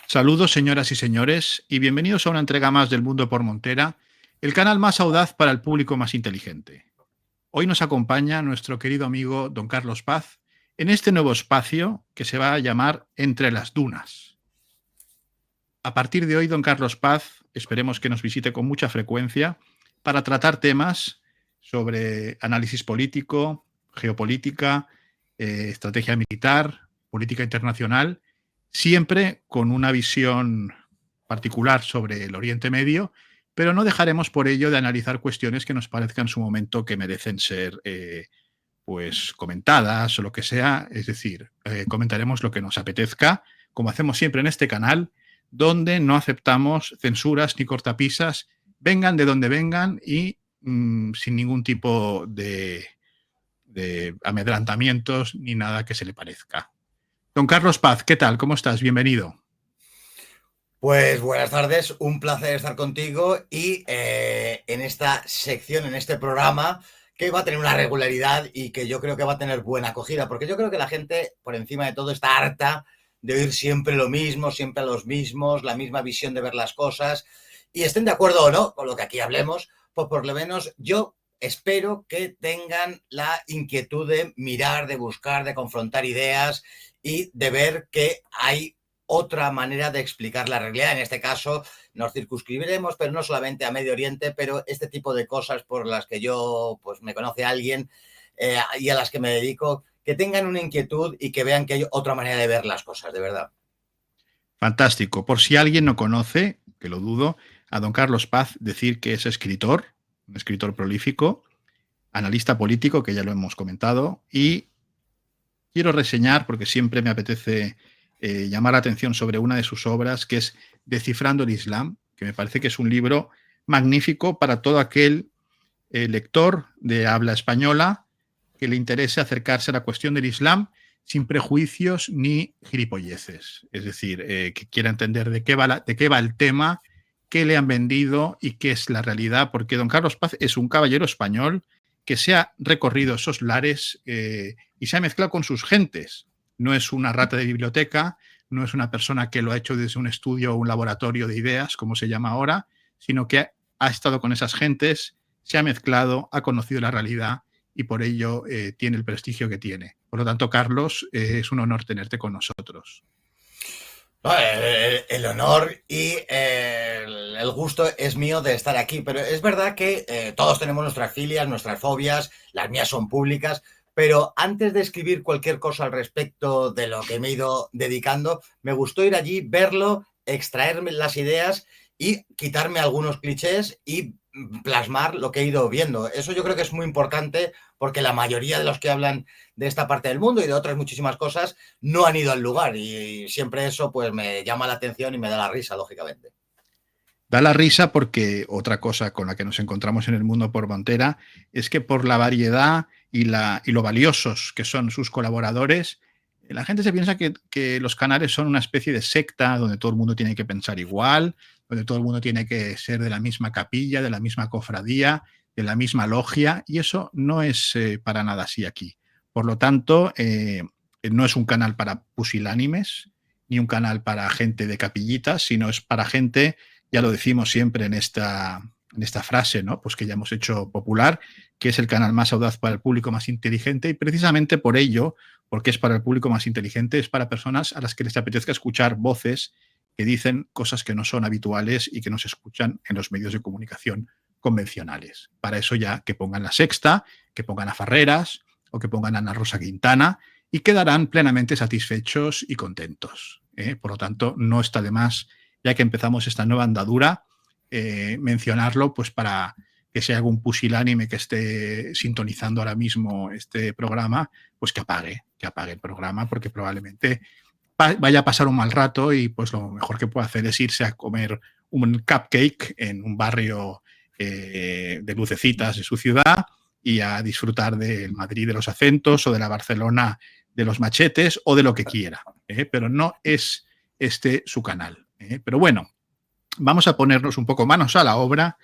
Saludos, señoras y señores, y bienvenidos a una entrega más del Mundo por Montera, el canal más audaz para el público más inteligente. Hoy nos acompaña nuestro querido amigo don Carlos Paz en este nuevo espacio que se va a llamar Entre las Dunas. A partir de hoy, don Carlos Paz, esperemos que nos visite con mucha frecuencia para tratar temas sobre análisis político, geopolítica, estrategia militar, política internacional, siempre con una visión particular sobre el Oriente Medio, pero no dejaremos por ello de analizar cuestiones que nos parezcan en su momento que merecen ser pues comentadas o lo que sea, es decir, comentaremos lo que nos apetezca, como hacemos siempre en este canal, donde no aceptamos censuras ni cortapisas, vengan de donde vengan y sin ningún tipo de amedrantamientos ni nada que se le parezca. Don Carlos Paz, ¿qué tal? ¿Cómo estás? Bienvenido. Pues buenas tardes, un placer estar contigo y en esta sección, en este programa, que va a tener una regularidad y que yo creo que va a tener buena acogida, porque yo creo que la gente, por encima de todo, está harta de oír siempre lo mismo, siempre a los mismos, la misma visión de ver las cosas, y estén de acuerdo o no con lo que aquí hablemos, pues por lo menos yo espero que tengan la inquietud de mirar, de buscar, de confrontar ideas y de ver que hay otra manera de explicar la realidad. En este caso nos circunscribiremos, pero no solamente a Medio Oriente, pero este tipo de cosas por las que yo, pues me conoce alguien y a las que me dedico, que tengan una inquietud y que vean que hay otra manera de ver las cosas, de verdad. Fantástico. Por si alguien no conoce, que lo dudo, a don Carlos Paz decir que es escritor, un escritor prolífico, analista político, que ya lo hemos comentado, y quiero reseñar, porque siempre me apetece llamar la atención sobre una de sus obras, que es Descifrando el Islam, que me parece que es un libro magnífico para todo aquel lector de habla española que le interese acercarse a la cuestión del Islam sin prejuicios ni gilipolleces. Es decir, que quiera entender de qué va el tema, qué le han vendido y qué es la realidad, porque don Carlos Paz es un caballero español que se ha recorrido esos lares y se ha mezclado con sus gentes. No es una rata de biblioteca, no es una persona que lo ha hecho desde un estudio o un laboratorio de ideas, como se llama ahora, sino que ha estado con esas gentes, se ha mezclado, ha conocido la realidad y por ello tiene el prestigio que tiene. Por lo tanto, Carlos, es un honor tenerte con nosotros. No, el honor y el gusto es mío de estar aquí, pero es verdad que todos tenemos nuestras filias, nuestras fobias, las mías son públicas, pero antes de escribir cualquier cosa al respecto de lo que me he ido dedicando, me gustó ir allí, verlo, extraerme las ideas y quitarme algunos clichés y plasmar lo que he ido viendo. Eso yo creo que es muy importante porque la mayoría de los que hablan de esta parte del mundo y de otras muchísimas cosas no han ido al lugar y siempre eso pues me llama la atención y me da la risa, lógicamente. Da la risa porque otra cosa con la que nos encontramos en el mundo por Montera es que por la variedad y lo valiosos que son sus colaboradores, la gente se piensa que los canales son una especie de secta donde todo el mundo tiene que pensar igual, donde todo el mundo tiene que ser de la misma capilla, de la misma cofradía, de la misma logia, y eso no es para nada así aquí. Por lo tanto, no es un canal para pusilánimes, ni un canal para gente de capillitas, sino es para gente, ya lo decimos siempre en esta frase, ¿no? Pues que ya hemos hecho popular, que es el canal más audaz para el público más inteligente, y precisamente por ello, porque es para el público más inteligente, es para personas a las que les apetezca escuchar voces que dicen cosas que no son habituales y que no se escuchan en los medios de comunicación convencionales. Para eso ya que pongan La Sexta, que pongan a Farreras o que pongan a Ana Rosa Quintana y quedarán plenamente satisfechos y contentos. Por lo tanto, no está de más, ya que empezamos esta nueva andadura, mencionarlo pues para que si hay algún pusilánime que esté sintonizando ahora mismo este programa, pues que apague el programa, porque probablemente vaya a pasar un mal rato y pues lo mejor que puede hacer es irse a comer un cupcake en un barrio de lucecitas de su ciudad y a disfrutar del Madrid de los acentos o de la Barcelona de los machetes o de lo que quiera. Pero no es este su canal. Pero bueno, vamos a ponernos un poco manos a la obra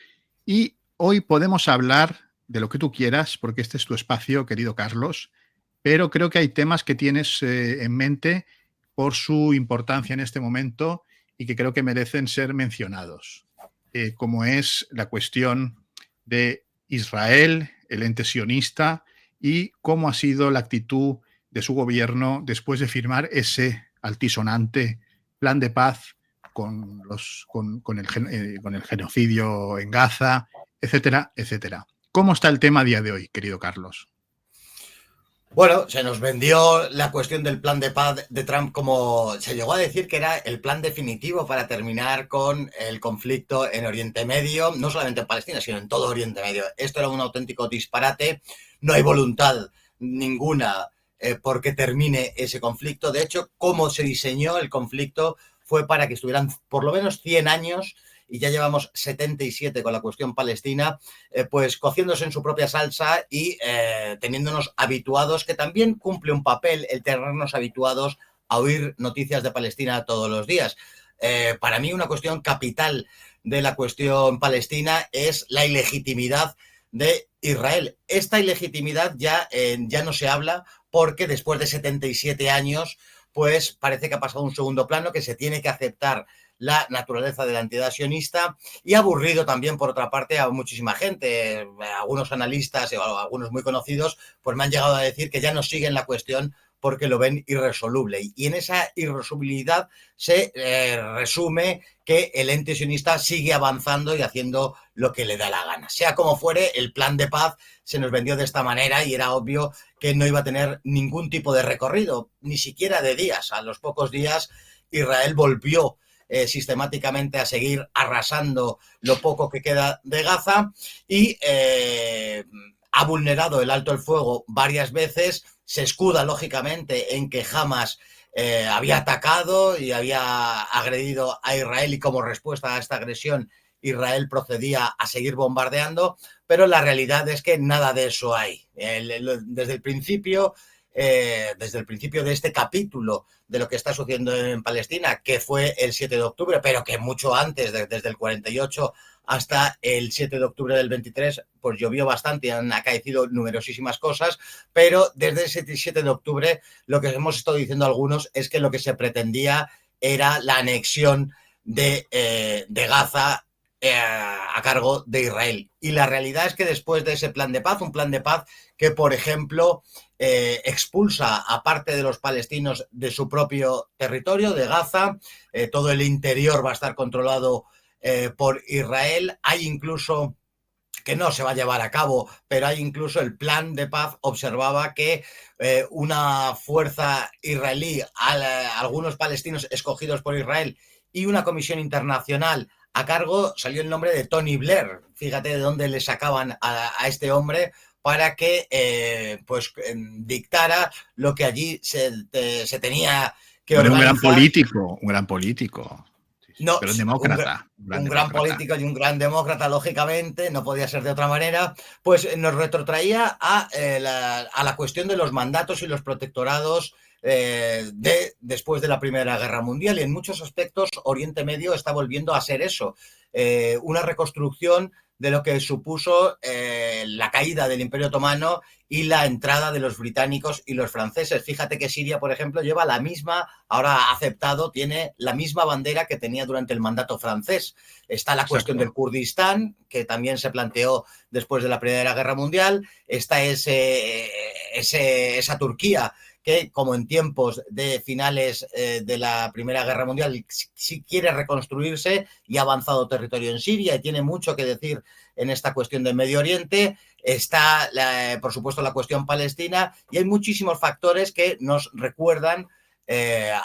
y hoy podemos hablar de lo que tú quieras, porque este es tu espacio, querido Carlos, pero creo que hay temas que tienes en mente por su importancia en este momento y que creo que merecen ser mencionados, como es la cuestión de Israel, el ente sionista, y cómo ha sido la actitud de su gobierno después de firmar ese altisonante plan de paz con el genocidio en Gaza, etcétera, etcétera. ¿Cómo está el tema a día de hoy, querido Carlos? Bueno, se nos vendió la cuestión del plan de paz de Trump como se llegó a decir que era el plan definitivo para terminar con el conflicto en Oriente Medio, no solamente en Palestina, sino en todo Oriente Medio. Esto era un auténtico disparate, no hay voluntad ninguna porque termine ese conflicto. De hecho, cómo se diseñó el conflicto fue para que estuvieran por lo menos 100 años y ya llevamos 77 con la cuestión palestina, pues cociéndose en su propia salsa y teniéndonos habituados, que también cumple un papel el tenernos habituados a oír noticias de Palestina todos los días. Para mí una cuestión capital de la cuestión palestina es la ilegitimidad de Israel. Esta ilegitimidad ya no se habla porque después de 77 años pues parece que ha pasado a un segundo plano, que se tiene que aceptar la naturaleza de la entidad sionista y ha aburrido también, por otra parte, a muchísima gente. Algunos analistas o algunos muy conocidos pues me han llegado a decir que ya no siguen la cuestión porque lo ven irresoluble. Y en esa irresolubilidad se resume que el ente sionista sigue avanzando y haciendo lo que le da la gana. Sea como fuere, el plan de paz se nos vendió de esta manera y era obvio que no iba a tener ningún tipo de recorrido, ni siquiera de días. A los pocos días Israel volvió sistemáticamente a seguir arrasando lo poco que queda de Gaza y ha vulnerado el alto el fuego varias veces. Se escuda lógicamente en que Hamas había atacado y había agredido a Israel y como respuesta a esta agresión Israel procedía a seguir bombardeando, pero la realidad es que nada de eso hay. Desde el principio de este capítulo de lo que está sucediendo en Palestina, que fue el 7 de octubre, pero que mucho antes, desde el 48 hasta el 7 de octubre del 23, pues llovió bastante y han acaecido numerosísimas cosas, pero desde ese 7 de octubre lo que hemos estado diciendo algunos es que lo que se pretendía era la anexión de Gaza a cargo de Israel. Y la realidad es que después de ese plan de paz, un plan de paz que, por ejemplo, expulsa a parte de los palestinos de su propio territorio, de Gaza, todo el interior va a estar controlado por Israel. Hay incluso, que no se va a llevar a cabo, pero hay incluso el plan de paz observaba que una fuerza israelí, algunos palestinos escogidos por Israel y una comisión internacional a cargo, salió el nombre de Tony Blair. Fíjate de dónde le sacaban a este hombre para que dictara lo que allí se tenía que Era organizar. Un gran político. No, pero un demócrata. Un gran político y un gran demócrata, lógicamente, no podía ser de otra manera, pues nos retrotraía a la cuestión de los mandatos y los protectorados después de la Primera Guerra Mundial, y en muchos aspectos Oriente Medio está volviendo a ser eso, una reconstrucción de lo que supuso la caída del Imperio Otomano y la entrada de los británicos y los franceses. Fíjate que Siria, por ejemplo, lleva la misma, ahora ha aceptado, tiene la misma bandera que tenía durante el mandato francés. Está la cuestión del Kurdistán, que también se planteó después de la Primera Guerra Mundial. Está esa Turquía que, como en tiempos de finales de la Primera Guerra Mundial, sí quiere reconstruirse y ha avanzado territorio en Siria y tiene mucho que decir en esta cuestión del Medio Oriente. Está, por supuesto, la cuestión palestina y hay muchísimos factores que nos recuerdan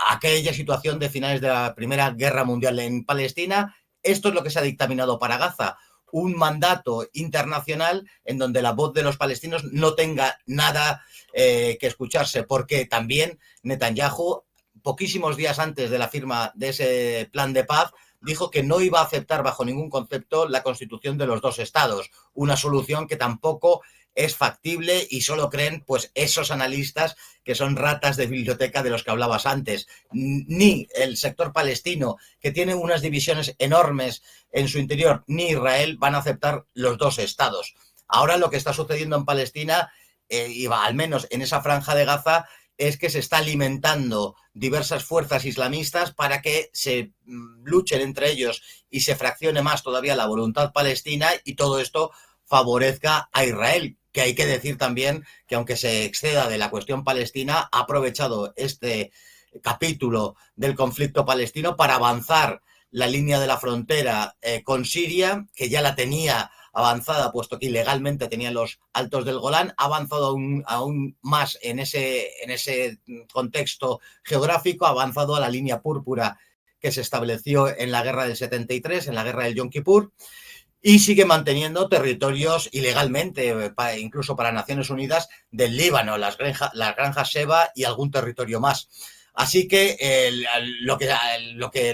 aquella situación de finales de la Primera Guerra Mundial en Palestina. Esto es lo que se ha dictaminado para Gaza, un mandato internacional en donde la voz de los palestinos no tenga nada que escucharse, porque también Netanyahu, poquísimos días antes de la firma de ese plan de paz, dijo que no iba a aceptar bajo ningún concepto la constitución de los dos estados, una solución que tampoco es factible y solo creen pues esos analistas que son ratas de biblioteca de los que hablabas antes. Ni el sector palestino, que tiene unas divisiones enormes en su interior, ni Israel van a aceptar los dos estados. Ahora lo que está sucediendo en Palestina, al menos en esa franja de Gaza, es que se está alimentando diversas fuerzas islamistas para que se luchen entre ellos y se fraccione más todavía la voluntad palestina, y todo esto favorezca a Israel, que hay que decir también que aunque se exceda de la cuestión palestina, ha aprovechado este capítulo del conflicto palestino para avanzar la línea de la frontera con Siria, que ya la tenía avanzada, puesto que ilegalmente tenía los altos del Golán, ha avanzado aún más en ese contexto geográfico, ha avanzado a la línea púrpura que se estableció en la guerra del 73, en la guerra del Yom Kippur, y sigue manteniendo territorios ilegalmente, incluso para Naciones Unidas, del Líbano, las granjas Sheba y algún territorio más. Así que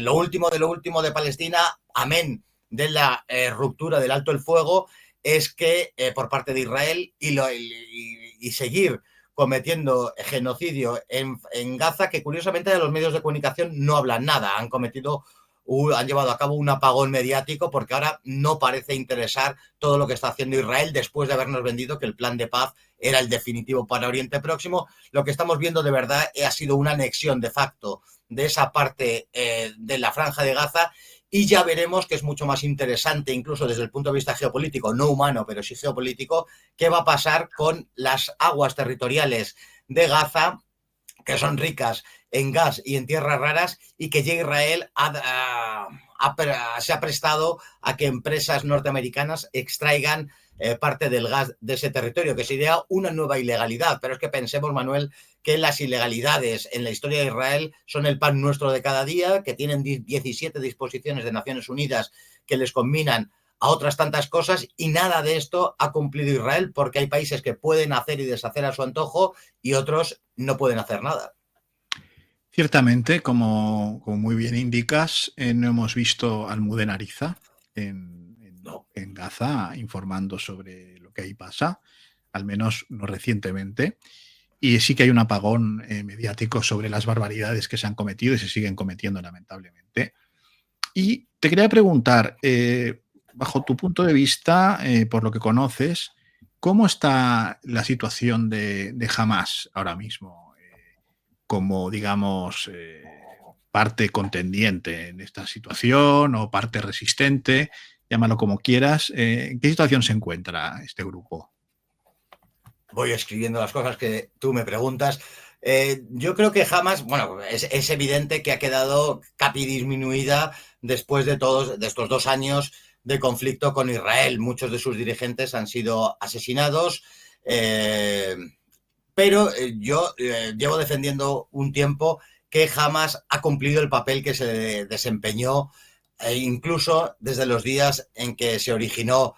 lo último de Palestina, amén de la ruptura del alto el fuego, es que por parte de Israel y seguir cometiendo genocidio en Gaza, que curiosamente de los medios de comunicación no hablan nada, han llevado a cabo un apagón mediático porque ahora no parece interesar todo lo que está haciendo Israel después de habernos vendido que el plan de paz era el definitivo para Oriente Próximo. Lo que estamos viendo de verdad ha sido una anexión de facto de esa parte de la Franja de Gaza, y ya veremos que es mucho más interesante, incluso desde el punto de vista geopolítico, no humano, pero sí geopolítico, qué va a pasar con las aguas territoriales de Gaza, que son ricas en gas y en tierras raras, y que ya Israel se ha prestado a que empresas norteamericanas extraigan parte del gas de ese territorio, que sería una nueva ilegalidad. Pero es que pensemos, Manuel, que las ilegalidades en la historia de Israel son el pan nuestro de cada día, que tienen 17 disposiciones de Naciones Unidas que les combinan a otras tantas cosas, y nada de esto ha cumplido Israel, porque hay países que pueden hacer y deshacer a su antojo y otros no pueden hacer nada. Ciertamente, como muy bien indicas, no hemos visto a Almudena Ariza en Gaza informando sobre lo que ahí pasa, al menos no recientemente. Y sí que hay un apagón mediático sobre las barbaridades que se han cometido y se siguen cometiendo, lamentablemente. Y te quería preguntar, bajo tu punto de vista, por lo que conoces, ¿cómo está la situación de Hamás ahora mismo? Como, digamos, parte contendiente en esta situación o parte resistente, llámalo como quieras. ¿En qué situación se encuentra este grupo? Voy escribiendo las cosas que tú me preguntas. Yo creo que Hamas, bueno, es evidente que ha quedado capidisminuida después de estos 2 años de conflicto con Israel. Muchos de sus dirigentes han sido asesinados, pero yo llevo defendiendo un tiempo que Hamas ha cumplido el papel que se desempeñó incluso desde los días en que se originó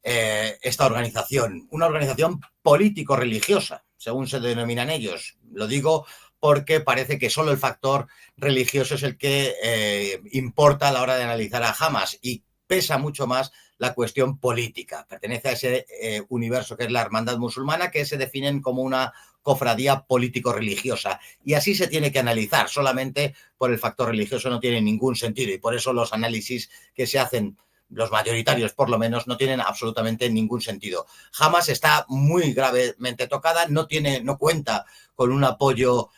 esta organización, una organización político-religiosa, según se denominan ellos. Lo digo porque parece que solo el factor religioso es el que importa a la hora de analizar a Hamas, y pesa mucho más la cuestión política. Pertenece a ese universo que es la hermandad musulmana, que se definen como una cofradía político-religiosa, y así se tiene que analizar. Solamente por el factor religioso no tiene ningún sentido, y por eso los análisis que se hacen, los mayoritarios por lo menos, no tienen absolutamente ningún sentido. Hamas está muy gravemente tocada, no cuenta con un apoyo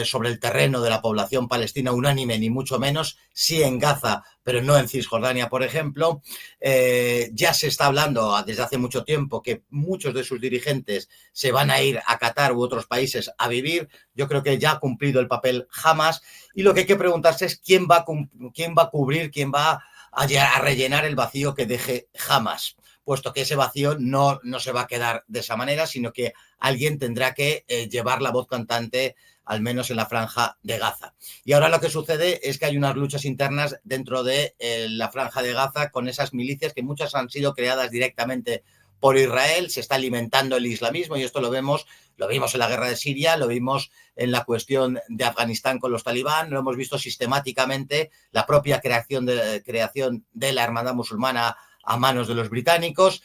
sobre el terreno de la población palestina unánime, ni mucho menos, sí en Gaza, pero no en Cisjordania, por ejemplo. Ya se está hablando desde hace mucho tiempo que muchos de sus dirigentes se van a ir a Qatar u otros países a vivir. Yo creo que ya ha cumplido el papel Hamas, y lo que hay que preguntarse es quién va a cubrir, quién va a rellenar el vacío que deje Hamas, puesto que ese vacío no se va a quedar de esa manera, sino que alguien tendrá que llevar la voz cantante, al menos en la Franja de Gaza. Y ahora lo que sucede es que hay unas luchas internas dentro de la Franja de Gaza con esas milicias, que muchas han sido creadas directamente por Israel. Se está alimentando el islamismo, y esto lo vimos en la guerra de Siria, lo vimos en la cuestión de Afganistán con los talibán, lo hemos visto sistemáticamente, la propia creación de la hermandad musulmana a manos de los británicos.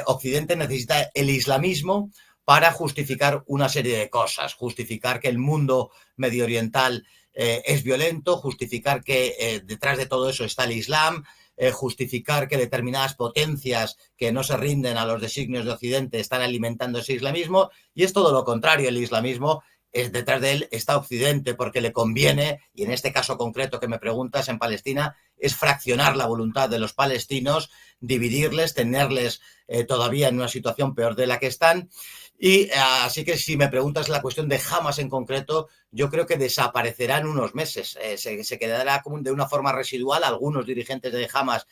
Occidente necesita el islamismo para justificar una serie de cosas, justificar que el mundo medio oriental es violento, justificar que detrás de todo eso está el Islam, justificar que determinadas potencias que no se rinden a los designios de Occidente están alimentando ese islamismo, y es todo lo contrario. El islamismo detrás de él está Occidente, porque le conviene, y en este caso concreto que me preguntas, en Palestina, es fraccionar la voluntad de los palestinos, dividirles, tenerles todavía en una situación peor de la que están. Y así que si me preguntas la cuestión de Hamas en concreto, yo creo que desaparecerá en unos meses. Se quedará como de una forma residual. Algunos dirigentes de Hamas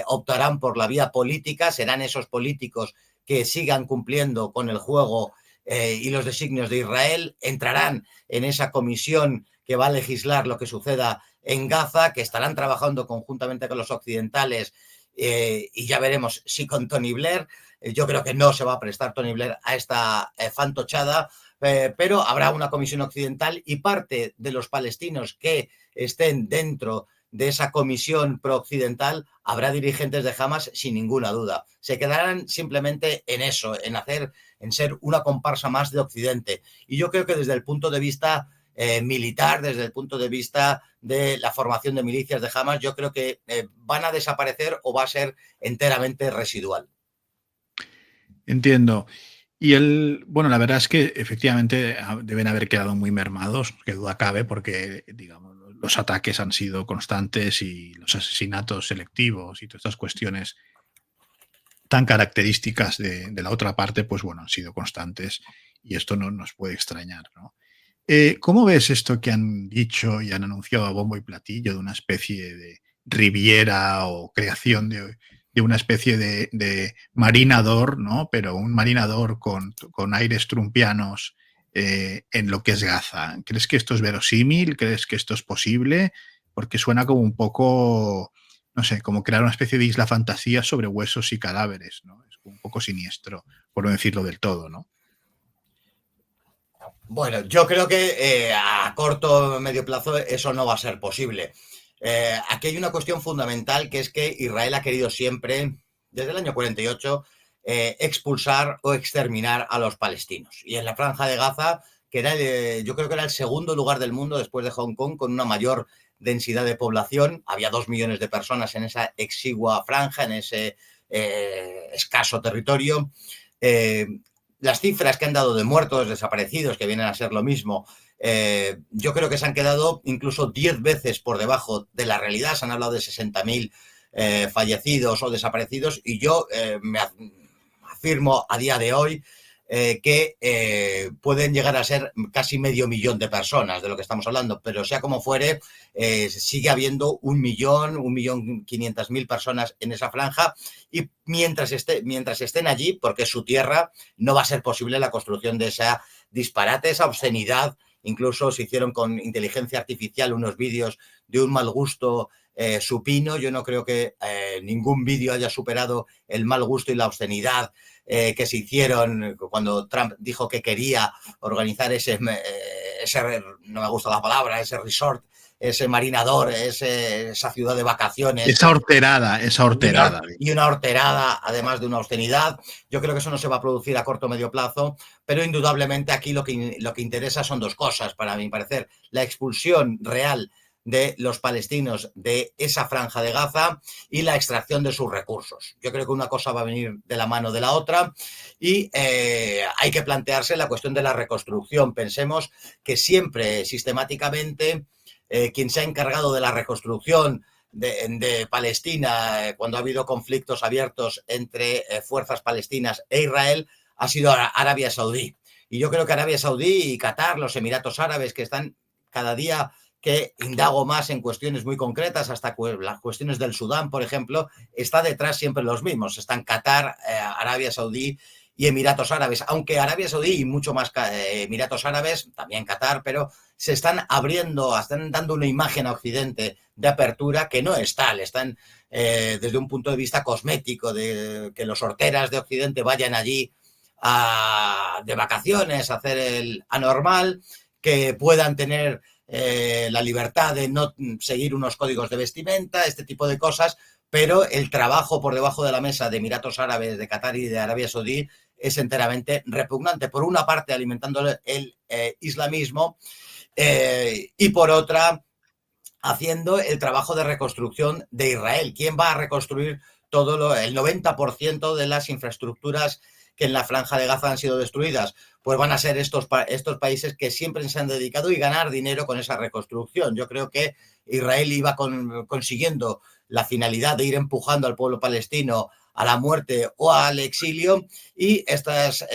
optarán por la vía política, serán esos políticos que sigan cumpliendo con el juego y los designios de Israel, entrarán en esa comisión que va a legislar lo que suceda en Gaza, que estarán trabajando conjuntamente con los occidentales y ya veremos si con Tony Blair. Yo creo que no se va a prestar Tony Blair a esta fantochada, pero habrá una comisión occidental y parte de los palestinos que estén dentro de esa comisión pro-occidental habrá dirigentes de Hamas sin ninguna duda. Se quedarán simplemente en eso, en ser una comparsa más de Occidente. Y yo creo que desde el punto de vista militar, desde el punto de vista de la formación de milicias de Hamas, yo creo que van a desaparecer o va a ser enteramente residual. Entiendo. Bueno, la verdad es que efectivamente deben haber quedado muy mermados, que duda cabe, porque digamos, los ataques han sido constantes y los asesinatos selectivos y todas estas cuestiones tan características de la otra parte, pues bueno, han sido constantes y esto no nos puede extrañar, ¿no? ¿Cómo ves esto que han dicho y han anunciado a bombo y platillo de una especie de Riviera o creación de una especie de marinador, ¿no? Pero un marinador con aires trumpianos en lo que es Gaza? ¿Crees que esto es verosímil? ¿Crees que esto es posible? Porque suena como un poco, no sé, como crear una especie de isla fantasía sobre huesos y cadáveres, ¿no? Es un poco siniestro, por no decirlo del todo, ¿no? Bueno, yo creo que a corto o medio plazo eso no va a ser posible. Aquí hay una cuestión fundamental, que es que Israel ha querido siempre, desde el año 48, expulsar o exterminar a los palestinos. Y en la Franja de Gaza, que era yo creo que era el segundo lugar del mundo después de Hong Kong con una mayor densidad de población, había 2 millones de personas en esa exigua franja, en ese escaso territorio. Las cifras que han dado de muertos, desaparecidos, que vienen a ser lo mismo, yo creo que se han quedado incluso 10 veces por debajo de la realidad. Se han hablado de 60.000 fallecidos o desaparecidos y yo me afirmo a día de hoy que pueden llegar a ser casi 500.000 de personas de lo que estamos hablando, pero sea como fuere, sigue habiendo 1.500.000 personas en esa franja y mientras estén allí, porque es su tierra, no va a ser posible la construcción de esa disparate, esa obscenidad. Incluso se hicieron con inteligencia artificial unos vídeos de un mal gusto supino. Yo no creo que ningún vídeo haya superado el mal gusto y la obscenidad que se hicieron cuando Trump dijo que quería organizar ese no me gusta la palabra, ese resort, ese marinador, esa ciudad de vacaciones. Esa horterada. Y una horterada, además de una obscenidad. Yo creo que eso no se va a producir a corto o medio plazo, pero indudablemente aquí lo que interesa son dos cosas, para mi parecer. La expulsión real de los palestinos de esa franja de Gaza y la extracción de sus recursos. Yo creo que una cosa va a venir de la mano de la otra y hay que plantearse la cuestión de la reconstrucción. Pensemos que siempre, sistemáticamente, quien se ha encargado de la reconstrucción de Palestina, cuando ha habido conflictos abiertos entre fuerzas palestinas e Israel, ha sido Arabia Saudí. Y yo creo que Arabia Saudí y Qatar, los Emiratos Árabes, que están cada día que indago más en cuestiones muy concretas, hasta las cuestiones del Sudán, por ejemplo, está detrás siempre los mismos. Están Qatar, Arabia Saudí y Emiratos Árabes, aunque Arabia Saudí y mucho más Emiratos Árabes, también Qatar, pero se están abriendo, están dando una imagen a Occidente de apertura que no es tal. Están desde un punto de vista cosmético, de que los horteras de Occidente vayan allí de vacaciones, a hacer el anormal, que puedan tener la libertad de no seguir unos códigos de vestimenta, este tipo de cosas, pero el trabajo por debajo de la mesa de Emiratos Árabes, de Qatar y de Arabia Saudí es enteramente repugnante. Por una parte, alimentando el islamismo y por otra, haciendo el trabajo de reconstrucción de Israel. ¿Quién va a reconstruir el 90% de las infraestructuras que en la Franja de Gaza han sido destruidas, pues van a ser estos países que siempre se han dedicado y ganar dinero con esa reconstrucción. Yo creo que Israel iba consiguiendo la finalidad de ir empujando al pueblo palestino a la muerte o al exilio, y estas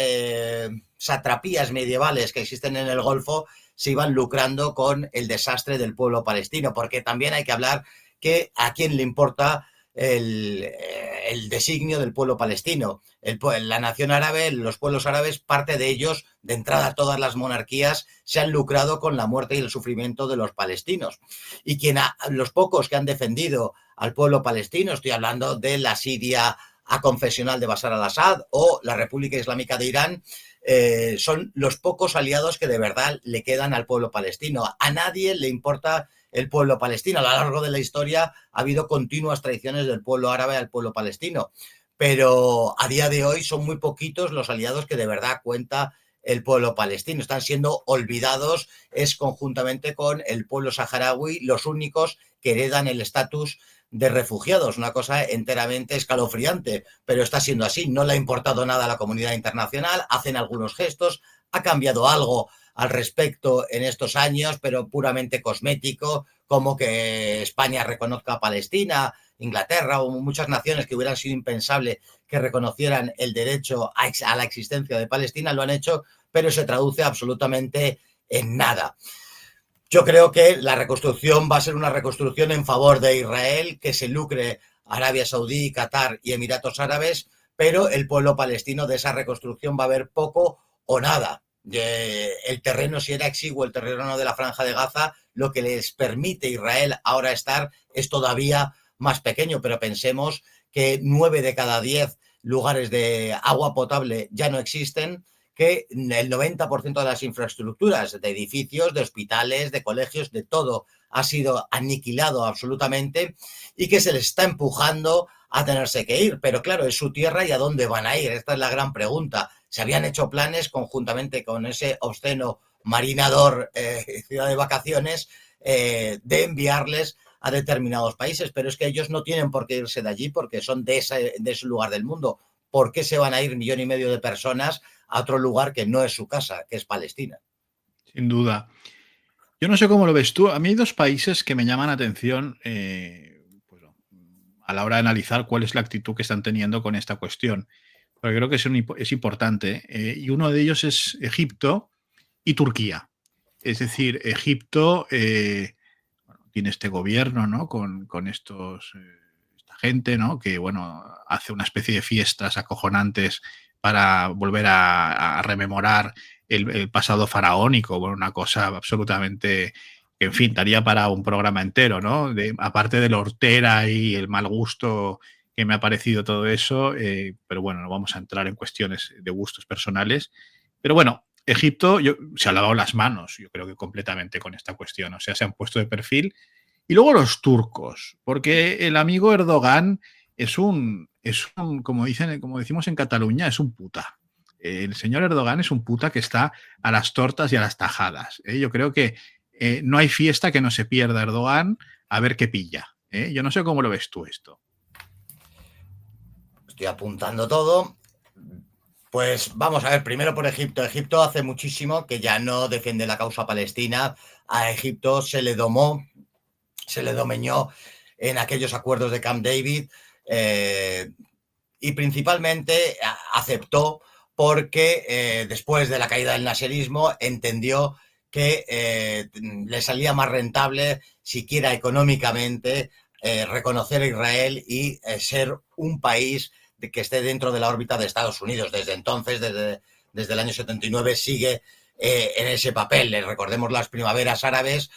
satrapías medievales que existen en el Golfo se iban lucrando con el desastre del pueblo palestino, porque también hay que hablar que a quién le importa el designio del pueblo palestino. La nación árabe, los pueblos árabes, parte de ellos, de entrada todas las monarquías, se han lucrado con la muerte y el sufrimiento de los palestinos. Y los pocos que han defendido al pueblo palestino, estoy hablando de la Siria aconfesional de Bashar al-Assad o la República Islámica de Irán, son los pocos aliados que de verdad le quedan al pueblo palestino. A nadie le importa el pueblo palestino. A lo largo de la historia ha habido continuas traiciones del pueblo árabe al pueblo palestino, pero a día de hoy son muy poquitos los aliados que de verdad cuenta el pueblo palestino. Están siendo olvidados, es conjuntamente con el pueblo saharaui, los únicos que heredan el estatus de refugiados, una cosa enteramente escalofriante, pero está siendo así. No le ha importado nada a la comunidad internacional, hacen algunos gestos, ha cambiado algo al respecto en estos años, pero puramente cosmético, como que España reconozca a Palestina, Inglaterra o muchas naciones que hubieran sido impensable que reconocieran el derecho a la existencia de Palestina, lo han hecho, pero se traduce absolutamente en nada. Yo creo que la reconstrucción va a ser una reconstrucción en favor de Israel, que se lucre Arabia Saudí, Qatar y Emiratos Árabes, pero el pueblo palestino de esa reconstrucción va a haber poco o nada. El terreno, si era exiguo el terreno de la Franja de Gaza, lo que les permite a Israel ahora estar es todavía más pequeño, pero pensemos que 9 de cada 10 lugares de agua potable ya no existen, que el 90% de las infraestructuras, de edificios, de hospitales, de colegios, de todo, ha sido aniquilado absolutamente, y que se les está empujando a tenerse que ir. Pero claro, es su tierra y ¿a dónde van a ir? Esta es la gran pregunta. Se habían hecho planes conjuntamente con ese obsceno marinador ciudad de vacaciones, de enviarles a determinados países, pero es que ellos no tienen por qué irse de allí porque son de ese lugar del mundo. ¿Por qué se van a ir 1,5 millones de personas a otro lugar que no es su casa, que es Palestina? Sin duda. Yo no sé cómo lo ves tú. A mí hay dos países que me llaman la atención, pues, a la hora de analizar cuál es la actitud que están teniendo con esta cuestión, porque creo que es importante. Y uno de ellos es Egipto y Turquía. Es decir, Egipto tiene este gobierno, ¿no? Con esta gente, ¿no? Que bueno, hace una especie de fiestas acojonantes para volver a rememorar el pasado faraónico. Bueno, una cosa absolutamente que, en fin, daría para un programa entero, ¿no? Aparte de la hortera y el mal gusto que me ha parecido todo eso, pero bueno, no vamos a entrar en cuestiones de gustos personales. Pero bueno, Egipto se ha lavado las manos, yo creo que completamente con esta cuestión. O sea, se han puesto de perfil. Y luego los turcos, porque el amigo Erdogan como decimos en Cataluña, es un puta. El señor Erdogan es un puta que está a las tortas y a las tajadas. Yo creo que no hay fiesta que no se pierda Erdogan a ver qué pilla. Yo no sé cómo lo ves tú esto. Estoy apuntando todo. Pues vamos a ver, primero por Egipto. Egipto hace muchísimo que ya no defiende la causa palestina. A Egipto se le domeñó en aquellos acuerdos de Camp David, y principalmente aceptó porque después de la caída del naserismo entendió que le salía más rentable, siquiera económicamente, reconocer a Israel y ser un país que esté dentro de la órbita de Estados Unidos. Desde entonces, desde el año 79, sigue en ese papel. Recordemos las primaveras árabes,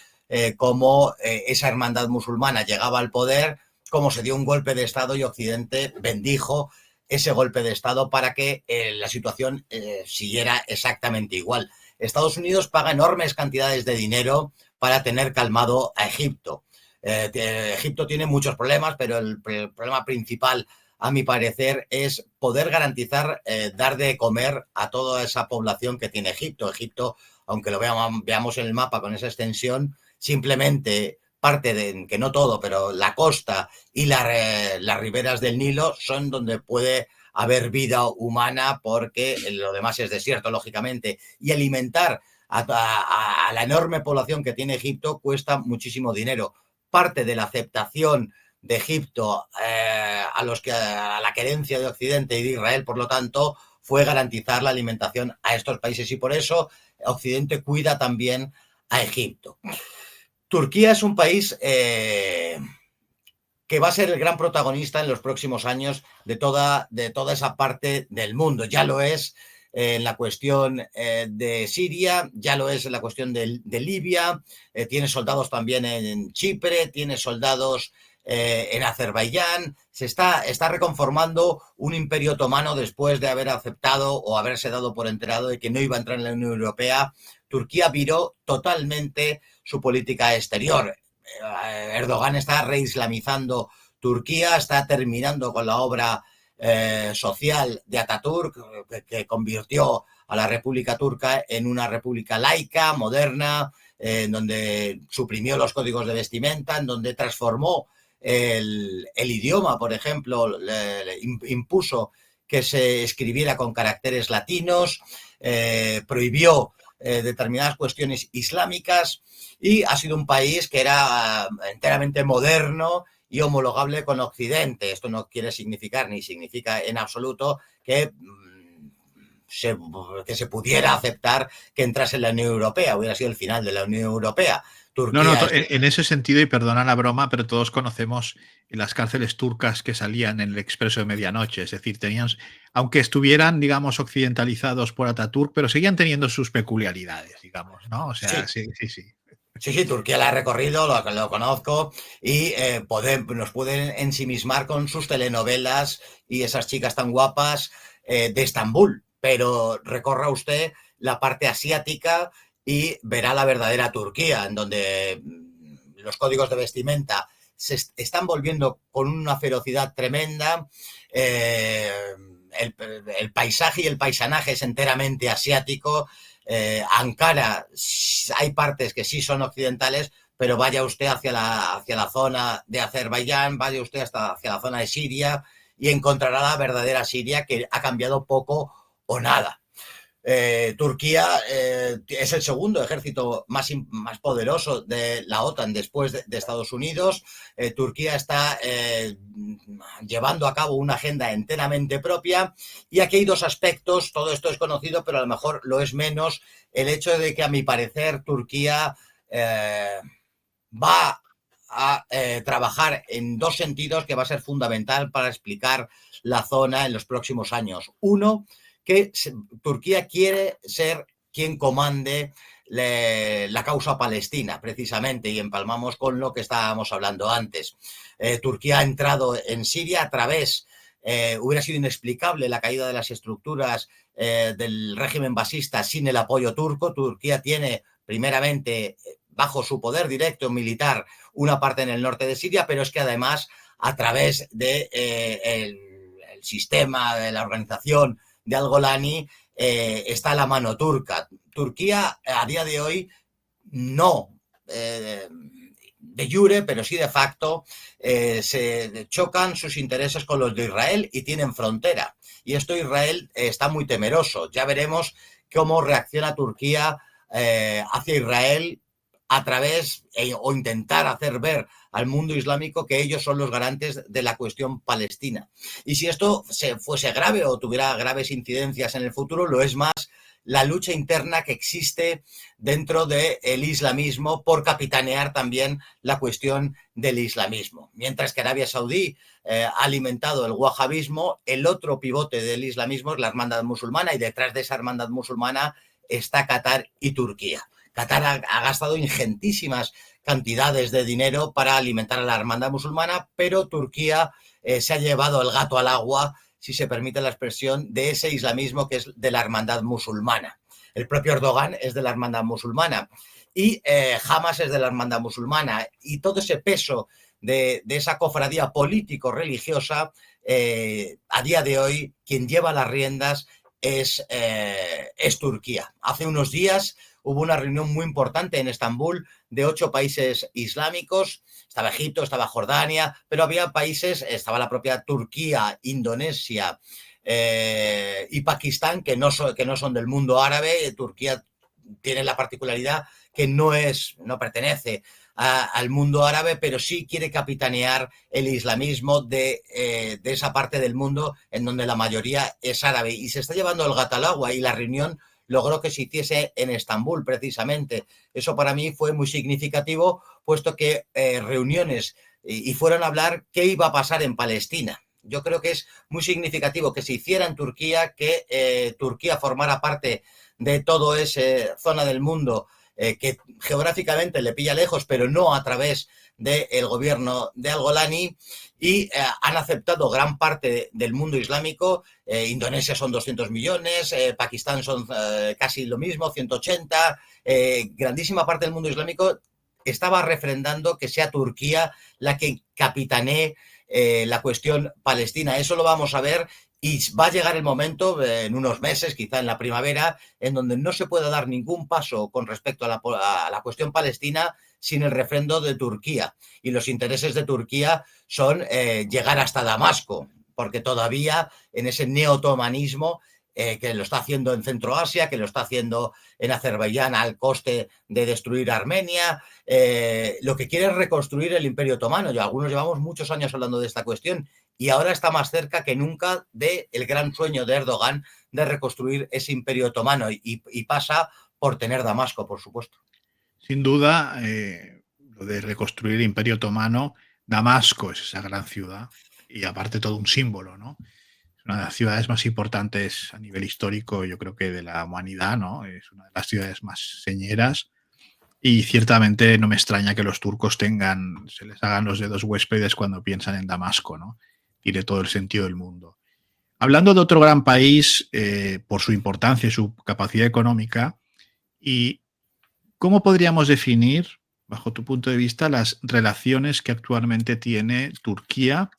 cómo esa hermandad musulmana llegaba al poder, cómo se dio un golpe de Estado y Occidente bendijo ese golpe de Estado para que la situación siguiera exactamente igual. Estados Unidos paga enormes cantidades de dinero para tener calmado a Egipto. Egipto tiene muchos problemas, pero el problema principal, a mi parecer, es poder garantizar dar de comer a toda esa población que tiene Egipto. Egipto, aunque lo veamos en el mapa con esa extensión, simplemente parte de, que no todo, pero la costa y las riberas del Nilo son donde puede haber vida humana, porque lo demás es desierto, lógicamente, y alimentar a la enorme población que tiene Egipto cuesta muchísimo dinero. Parte de la aceptación de Egipto a la querencia de Occidente y de Israel, por lo tanto, fue garantizar la alimentación a estos países, y por eso Occidente cuida también a Egipto. Turquía es un país que va a ser el gran protagonista en los próximos años de toda esa parte del mundo. Ya lo es en la cuestión de Siria, ya lo es en la cuestión de Libia, tiene soldados también en Chipre, tiene soldados en Azerbaiyán. Se está reconformando un imperio otomano después de haber aceptado o haberse dado por enterado de que no iba a entrar en la Unión Europea. Turquía viró totalmente su política exterior. Erdogan está reislamizando Turquía, está terminando con la obra social de Atatürk, que convirtió a la República Turca en una república laica, moderna, donde suprimió los códigos de vestimenta, en donde transformó el idioma, por ejemplo, le impuso que se escribiera con caracteres latinos, prohibió determinadas cuestiones islámicas, y ha sido un país que era enteramente moderno y homologable con Occidente. Esto no quiere significar, ni significa en absoluto, que se pudiera aceptar que entrase en la Unión Europea. Hubiera sido el final de la Unión Europea. Turquía en ese sentido, y perdona la broma, pero todos conocemos las cárceles turcas que salían en el Expreso de Medianoche. Es decir, aunque estuvieran, digamos, occidentalizados por Ataturk, pero seguían teniendo sus peculiaridades, digamos, ¿no? O sea, sí. Sí, Turquía la he recorrido, lo conozco, y nos pueden ensimismar con sus telenovelas y esas chicas tan guapas de Estambul, pero recorra usted la parte asiática y verá la verdadera Turquía, en donde los códigos de vestimenta se están volviendo con una ferocidad tremenda. El paisaje y el paisanaje es enteramente asiático. Ankara, hay partes que sí son occidentales, pero vaya usted hacia la zona de Azerbaiyán, vaya usted hasta hacia la zona de Siria, y encontrará la verdadera Siria, que ha cambiado poco o nada. Turquía es el segundo ejército más poderoso de la OTAN después de Estados Unidos. Turquía está llevando a cabo una agenda enteramente propia, y aquí hay dos aspectos. Todo esto es conocido, pero a lo mejor lo es menos. El hecho de que, a mi parecer, Turquía va a trabajar en dos sentidos que va a ser fundamental para explicar la zona en los próximos años. Uno, que Turquía quiere ser quien comande la causa palestina, precisamente, y empalmamos con lo que estábamos hablando antes. Turquía ha entrado en Siria a través, hubiera sido inexplicable la caída de las estructuras del régimen basista sin el apoyo turco. Turquía tiene, primeramente, bajo su poder directo militar, una parte en el norte de Siria, pero es que además, a través de el sistema de la organización de Al-Golani, está la mano turca. Turquía, a día de hoy, no de jure, pero sí de facto, se chocan sus intereses con los de Israel y tienen frontera. Y esto Israel está muy temeroso. Ya veremos cómo reacciona Turquía hacia Israel, a través o intentar hacer ver al mundo islámico que ellos son los garantes de la cuestión palestina. Y si esto fuese grave o tuviera graves incidencias en el futuro, lo es más la lucha interna que existe dentro del islamismo por capitanear también la cuestión del islamismo. Mientras que Arabia Saudí ha alimentado el wahabismo, el otro pivote del islamismo es la hermandad musulmana, y detrás de esa hermandad musulmana está Qatar y Turquía. Qatar ha gastado ingentísimas cantidades de dinero para alimentar a la hermandad musulmana, pero Turquía se ha llevado el gato al agua, si se permite la expresión, de ese islamismo que es de la hermandad musulmana. El propio Erdogan es de la hermandad musulmana, y Hamas es de la hermandad musulmana, y todo ese peso de esa cofradía político-religiosa, a día de hoy, quien lleva las riendas es Turquía. Hace unos días hubo una reunión muy importante en Estambul de 8 países islámicos. Estaba Egipto, estaba Jordania, pero había países, estaba la propia Turquía, Indonesia, y Pakistán, que no son del mundo árabe. Turquía tiene la particularidad que no pertenece al mundo árabe, pero sí quiere capitanear el islamismo de esa parte del mundo en donde la mayoría es árabe. Y se está llevando el gato al agua, y la reunión logró que se hiciese en Estambul, precisamente. Eso para mí fue muy significativo, puesto que reuniones y fueron a hablar qué iba a pasar en Palestina. Yo creo que es muy significativo que se hiciera en Turquía, que Turquía formara parte de toda esa zona del mundo que geográficamente le pilla lejos, pero no a través del gobierno de Al-Golani, y han aceptado gran parte del mundo islámico. Indonesia son 200 millones, Pakistán son casi lo mismo, 180. Grandísima parte del mundo islámico estaba refrendando que sea Turquía la que capitanee la cuestión palestina. Eso lo vamos a ver, y va a llegar el momento, en unos meses, quizá en la primavera, en donde no se pueda dar ningún paso con respecto a la cuestión palestina sin el refrendo de Turquía. Y los intereses de Turquía son llegar hasta Damasco, porque todavía en ese neotomanismo que lo está haciendo en Centro Asia, que lo está haciendo en Azerbaiyán al coste de destruir Armenia, lo que quiere es reconstruir el Imperio Otomano. Algunos llevamos muchos años hablando de esta cuestión, y ahora está más cerca que nunca del gran sueño de Erdogan de reconstruir ese Imperio Otomano, y pasa por tener Damasco, por supuesto. Sin duda, lo de reconstruir el Imperio Otomano, Damasco es esa gran ciudad, y aparte todo un símbolo, ¿no? Es una de las ciudades más importantes a nivel histórico, yo creo que de la humanidad, ¿no? Es una de las ciudades más señeras, y ciertamente no me extraña que los turcos se les hagan los dedos huéspedes cuando piensan en Damasco, ¿no? Tiene todo el sentido del mundo. Hablando de otro gran país, por su importancia y su capacidad económica, ¿y cómo podríamos definir, bajo tu punto de vista, las relaciones que actualmente tiene Turquía,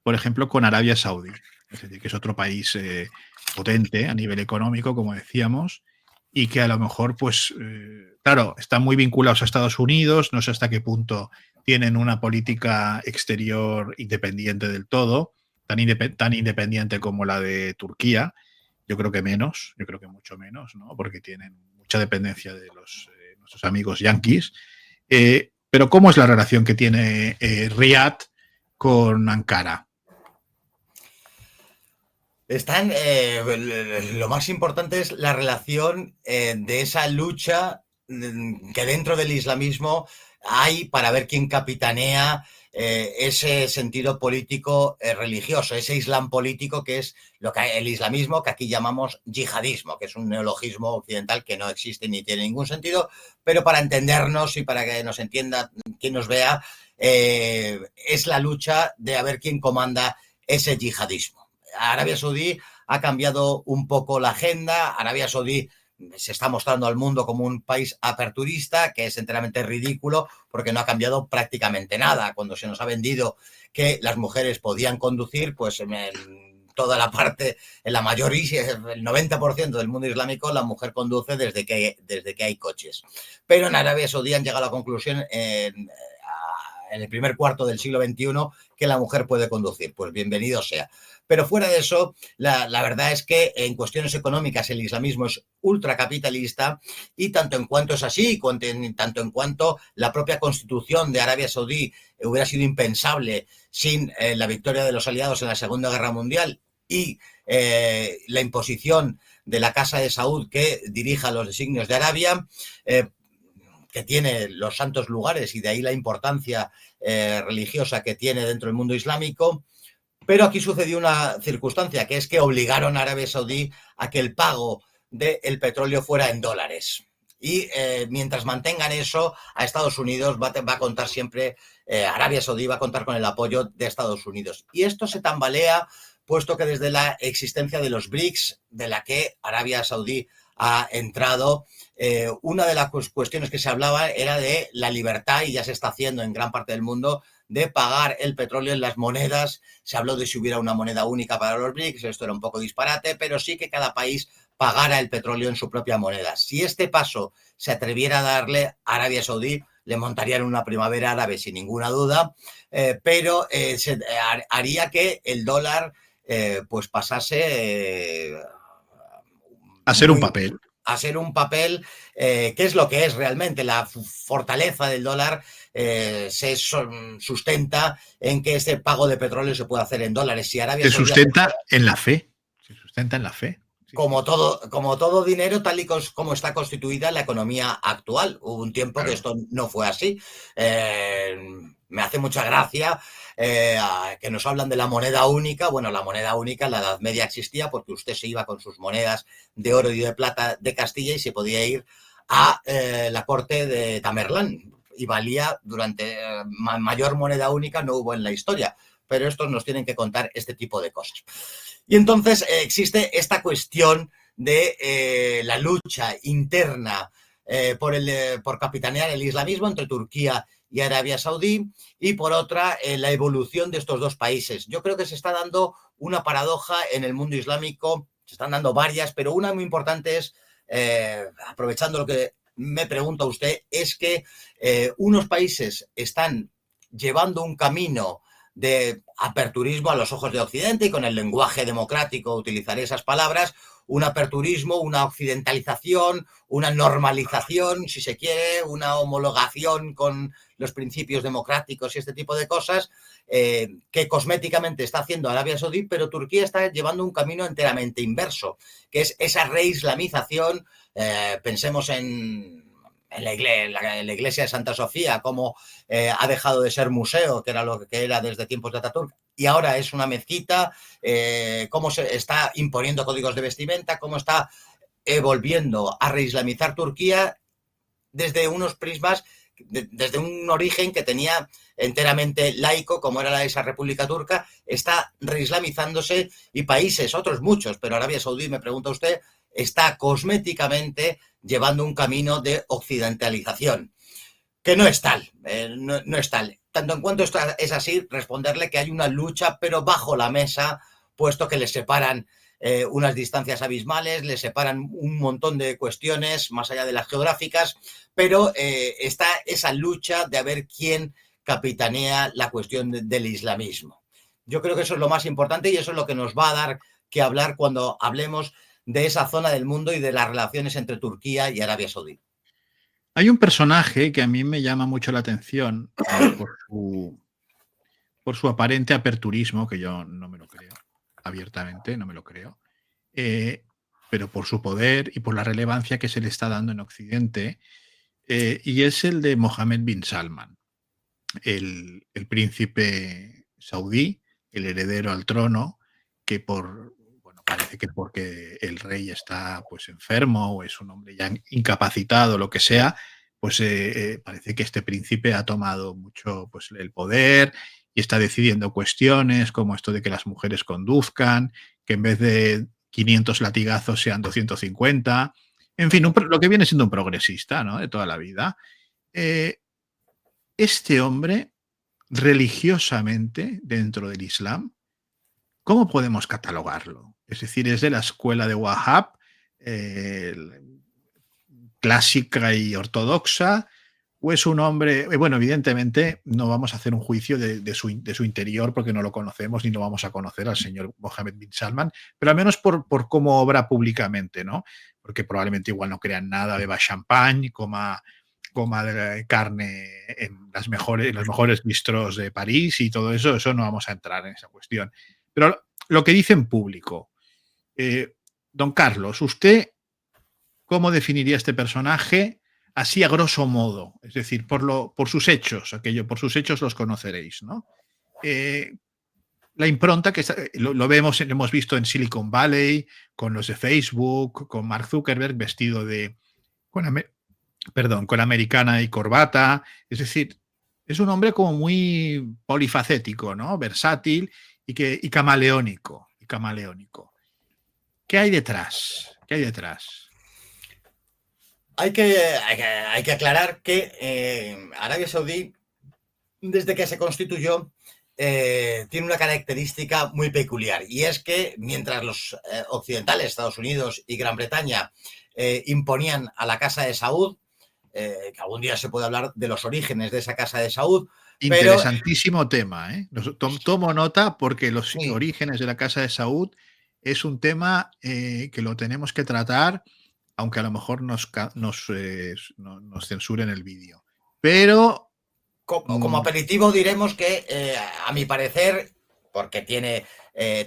por ejemplo, con Arabia Saudí? Es decir, que es otro país potente a nivel económico, como decíamos, y que a lo mejor, pues, claro, están muy vinculados a Estados Unidos, no sé hasta qué punto tienen una política exterior independiente del todo, tan independiente como la de Turquía. Yo creo que menos, yo creo que mucho menos, ¿no? Porque tienen mucha dependencia de nuestros amigos yanquis. Pero ¿cómo es la relación que tiene Riad con Ankara? Lo más importante es la relación de esa lucha que dentro del islamismo hay para ver quién capitanea ese sentido político religioso, ese islam político, que es el islamismo que aquí llamamos yihadismo, que es un neologismo occidental que no existe ni tiene ningún sentido, pero para entendernos y para que nos entienda quien nos vea, es la lucha de a ver quién comanda ese yihadismo. Arabia Saudí ha cambiado un poco la agenda. Arabia Saudí se está mostrando al mundo como un país aperturista, que es enteramente ridículo, porque no ha cambiado prácticamente nada. Cuando se nos ha vendido que las mujeres podían conducir, pues en toda la parte, en la mayoría, el 90% del mundo islámico, la mujer conduce desde que hay coches. Pero en Arabia Saudí han llegado a la conclusión en el primer cuarto del siglo XXI que la mujer puede conducir. Pues bienvenido sea. Pero fuera de eso, la verdad es que en cuestiones económicas el islamismo es ultracapitalista, y tanto en cuanto es así, tanto en cuanto la propia constitución de Arabia Saudí hubiera sido impensable sin la victoria de los aliados en la Segunda Guerra Mundial y la imposición de la Casa de Saud que dirija los designios de Arabia, que tiene los santos lugares, y de ahí la importancia religiosa que tiene dentro del mundo islámico. Pero aquí sucedió una circunstancia, que es que obligaron a Arabia Saudí a que el pago del petróleo fuera en dólares. Y mientras mantengan eso, a Estados Unidos va a contar siempre, Arabia Saudí va a contar con el apoyo de Estados Unidos. Y esto se tambalea, puesto que desde la existencia de los BRICS, de la que Arabia Saudí ha entrado, una de las cuestiones que se hablaba era de la libertad, y ya se está haciendo en gran parte del mundo, de pagar el petróleo en las monedas. Se habló de si hubiera una moneda única para los BRICS, esto era un poco disparate, pero sí que cada país pagara el petróleo en su propia moneda. Si este paso se atreviera a darle, a Arabia Saudí le montarían una primavera árabe sin ninguna duda, pero haría que el dólar pues pasase A ser un papel. a ser un papel que es lo que es realmente. La fortaleza del dólar se sustenta en que este pago de petróleo se puede hacer en dólares. Si Arabia Se Saudí, sustenta en la fe. Se sustenta en la fe. Sí, como sí. todo dinero, tal y como está constituida la economía actual. Hubo un tiempo que Claro. esto no fue así. Me hace mucha gracia que nos hablan de la moneda única. Bueno, la moneda única en la Edad Media existía porque usted se iba con sus monedas de oro y de plata de Castilla y se podía ir a la corte de Tamerlán y valía durante mayor moneda única no hubo en la historia, pero estos nos tienen que contar este tipo de cosas. Y entonces existe esta cuestión de la lucha interna por capitanear el islamismo entre Turquía y Arabia Saudí, y por otra, la evolución de estos dos países. Yo creo que se está dando una paradoja en el mundo islámico, se están dando varias, pero una muy importante es, aprovechando lo que me pregunta usted, es que unos países están llevando un camino de aperturismo a los ojos de Occidente, y con el lenguaje democrático utilizaré esas palabras, un aperturismo, una occidentalización, una normalización, si se quiere, una homologación con los principios democráticos y este tipo de cosas, que cosméticamente está haciendo Arabia Saudí, pero Turquía está llevando un camino enteramente inverso, que es esa reislamización. Pensemos en la iglesia de Santa Sofía, cómo ha dejado de ser museo, que era lo que era desde tiempos de Ataturk, y ahora es una mezquita, cómo se está imponiendo códigos de vestimenta, cómo está volviendo a reislamizar Turquía desde unos prismas, desde un origen que tenía enteramente laico, como era esa República Turca, está reislamizándose, y países, otros muchos, pero Arabia Saudí, me pregunta usted, está cosméticamente llevando un camino de occidentalización, que no es tal, no es tal. Tanto en cuanto esto es así, responderle que hay una lucha, pero bajo la mesa, puesto que les separan unas distancias abismales, les separan un montón de cuestiones más allá de las geográficas, pero está esa lucha de a ver quién capitanea la cuestión del islamismo. Yo creo que eso es lo más importante y eso es lo que nos va a dar que hablar cuando hablemos de esa zona del mundo y de las relaciones entre Turquía y Arabia Saudí. Hay un personaje que a mí me llama mucho la atención por su aparente aperturismo, que yo no me lo creo, abiertamente, no me lo creo, eh, pero por su poder y por la relevancia que se le está dando en Occidente, y es el de Mohammed bin Salman, el príncipe saudí, el heredero al trono, que bueno, parece que porque el rey está pues enfermo o es un hombre ya incapacitado, lo que sea, pues parece que este príncipe ha tomado mucho pues, el poder y está decidiendo cuestiones como esto de que las mujeres conduzcan, que en vez de 500 latigazos sean 250, en fin, lo que viene siendo un progresista, ¿no? De toda la vida. Eh, este hombre, religiosamente, dentro del Islam, ¿cómo podemos catalogarlo? Es decir, ¿es de la escuela de Wahhab, eh, clásica y ortodoxa? ¿O es un hombre? Bueno, evidentemente no vamos a hacer un juicio de su interior porque no lo conocemos ni lo vamos a conocer al señor Mohammed bin Salman, pero al menos por cómo obra públicamente, ¿no? Porque probablemente igual no crean nada, beba champán, coma carne en los mejores bistros de París y todo eso, eso no vamos a entrar en esa cuestión. Pero lo que dice en público, don Carlos, ¿usted cómo definiría este personaje así a grosso modo? Es decir, por sus hechos, por sus hechos los conoceréis, ¿no? La impronta que lo hemos visto en Silicon Valley, con los de Facebook, con Mark Zuckerberg vestido con americana y corbata, es decir, es un hombre como muy polifacético, ¿no? Versátil y camaleónico, ¿Qué hay detrás? ¿Qué hay detrás? Hay que aclarar que Arabia Saudí, desde que se constituyó, tiene una característica muy peculiar, y es que mientras los occidentales, Estados Unidos y Gran Bretaña, imponían a la Casa de Saud, que algún día se puede hablar de los orígenes de esa casa de Saud. Interesantísimo tema, ¿eh? Tomo nota porque los Sí, orígenes de la casa de Saud es un tema que lo tenemos que tratar, aunque a lo mejor nos censuren el vídeo. Pero como aperitivo diremos que, a mi parecer, porque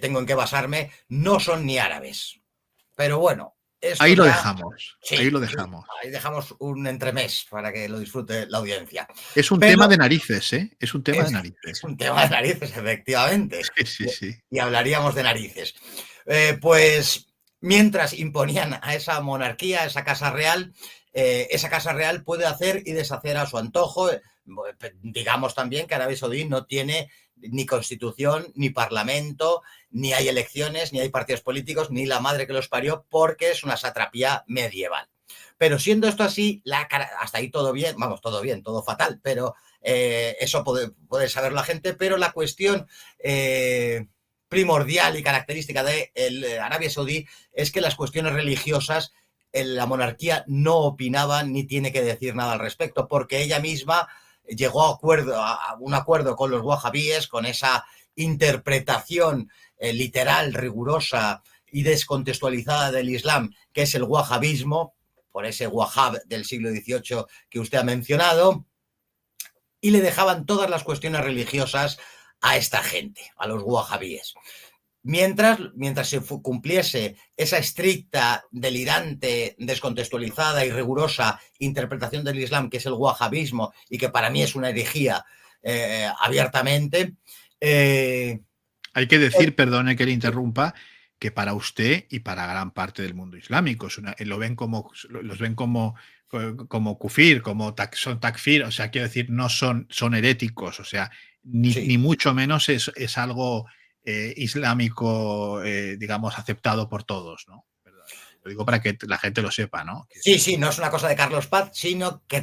tengo en qué basarme, no son ni árabes. Pero bueno, esto ahí lo ya, dejamos, ahí sí, lo dejamos. ahí dejamos un entremés para que lo disfrute la audiencia. Es un tema Pero de narices, ¿eh? Es un tema de es narices. un tema de narices, efectivamente. Sí, sí, sí. Y hablaríamos de narices. Pues mientras imponían a esa monarquía, a esa casa real puede hacer y deshacer a su antojo. Digamos también que Arabia Saudí no tiene ni constitución, ni parlamento, ni hay elecciones, ni hay partidos políticos, ni la madre que los parió, porque es una satrapía medieval. Pero siendo esto así, hasta ahí todo bien, vamos, todo bien, todo fatal, pero eso puede saber la gente, pero la cuestión primordial y característica de Arabia Saudí es que las cuestiones religiosas la monarquía no opinaba ni tiene que decir nada al respecto, porque ella misma llegó a un acuerdo con los wahabíes, con esa interpretación literal, rigurosa y descontextualizada del Islam, que es el wahabismo, por ese wahhab del siglo XVIII que usted ha mencionado, y le dejaban todas las cuestiones religiosas a esta gente, a los wahabíes. Mientras se cumpliese esa estricta, delirante, descontextualizada y rigurosa interpretación del Islam, que es el wahabismo, y que para mí es una herejía abiertamente. Hay que decir, perdone que le interrumpa, que para usted y para gran parte del mundo islámico los ven como kufir, son takfir, o sea, quiero decir, no son heréticos, o sea, ni Sí. mucho menos es algo islámico, digamos, aceptado por todos, ¿no? Lo digo para que la gente lo sepa, ¿no? Sí, no es una cosa de Carlos Paz, sino que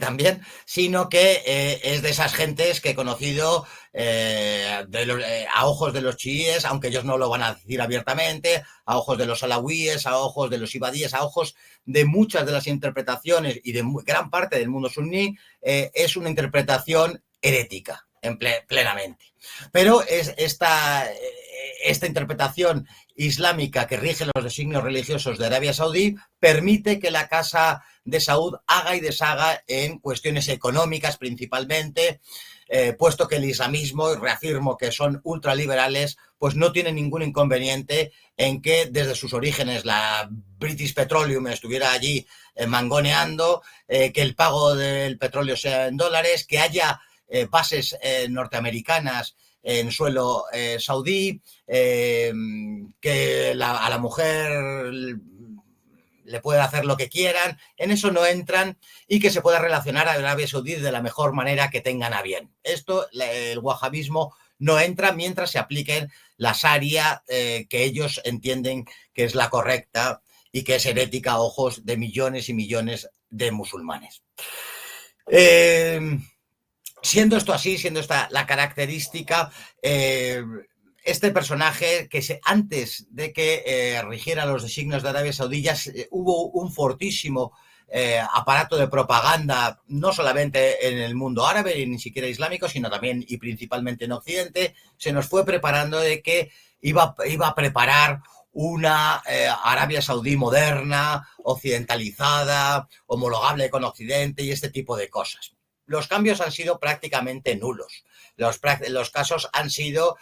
es de esas gentes que he conocido a ojos de los chiíes, aunque ellos no lo van a decir abiertamente, a ojos de los alawíes, a ojos de los ibadíes, a ojos de muchas de las interpretaciones y de gran parte del mundo suní, es una interpretación herética, plenamente. Pero es esta interpretación islámica que rige los designios religiosos de Arabia Saudí permite que la Casa de Saud haga y deshaga en cuestiones económicas principalmente, puesto que el islamismo, y reafirmo que son ultraliberales, pues no tiene ningún inconveniente en que desde sus orígenes la British Petroleum estuviera allí mangoneando, que el pago del petróleo sea en dólares, que haya bases norteamericanas en suelo saudí, que a la mujer le pueden hacer lo que quieran, en eso no entran, y que se pueda relacionar a Arabia Saudí de la mejor manera que tengan a bien. Esto, el wahabismo no entra mientras se apliquen la sharia que ellos entienden que es la correcta y que es herética a ojos de millones y millones de musulmanes. Siendo esto así, siendo esta la característica, este personaje, antes de que rigiera los designios de Arabia Saudí, hubo un fortísimo aparato de propaganda, no solamente en el mundo árabe, ni siquiera islámico, sino también y principalmente en Occidente. Se nos fue preparando de que iba a preparar una Arabia Saudí moderna, occidentalizada, homologable con Occidente y este tipo de cosas. Los cambios han sido prácticamente nulos. Los casos han sido,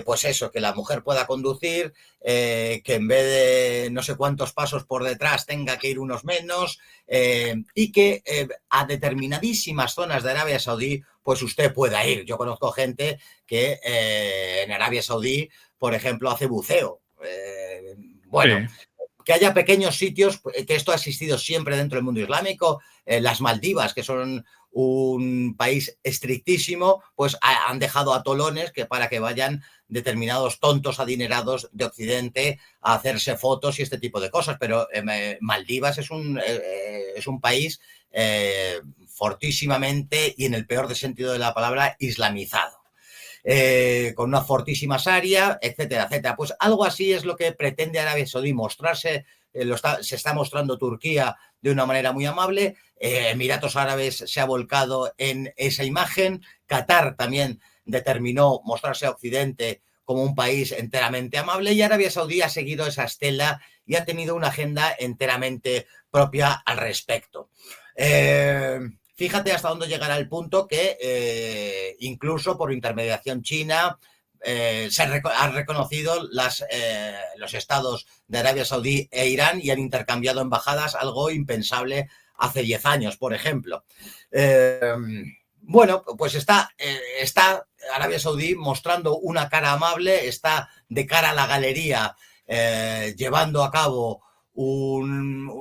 pues eso, que la mujer pueda conducir, que en vez de no sé cuántos pasos por detrás tenga que ir unos menos, y que a determinadísimas zonas de Arabia Saudí, pues usted pueda ir. Yo conozco gente que en Arabia Saudí, por ejemplo, hace buceo. Bueno, sí. Que haya pequeños sitios, que esto ha existido siempre dentro del mundo islámico, las Maldivas, que son un país estrictísimo, pues han dejado atolones para que vayan determinados tontos adinerados de Occidente a hacerse fotos y este tipo de cosas, pero Maldivas es un país fortísimamente, y en el peor sentido de la palabra, islamizado. Con una fortísima sharia, etcétera, etcétera. Pues algo así es lo que pretende Arabia Saudí, mostrarse se está mostrando Turquía de una manera muy amable. Emiratos Árabes se ha volcado en esa imagen. Qatar también determinó mostrarse a Occidente como un país enteramente amable, y Arabia Saudí ha seguido esa estela y ha tenido una agenda enteramente propia al respecto. Fíjate hasta dónde llegará el punto que incluso por intermediación china han reconocido los estados de Arabia Saudí e Irán y han intercambiado embajadas, algo impensable hace 10 años, por ejemplo. Bueno, pues está Arabia Saudí mostrando una cara amable, está de cara a la galería llevando a cabo una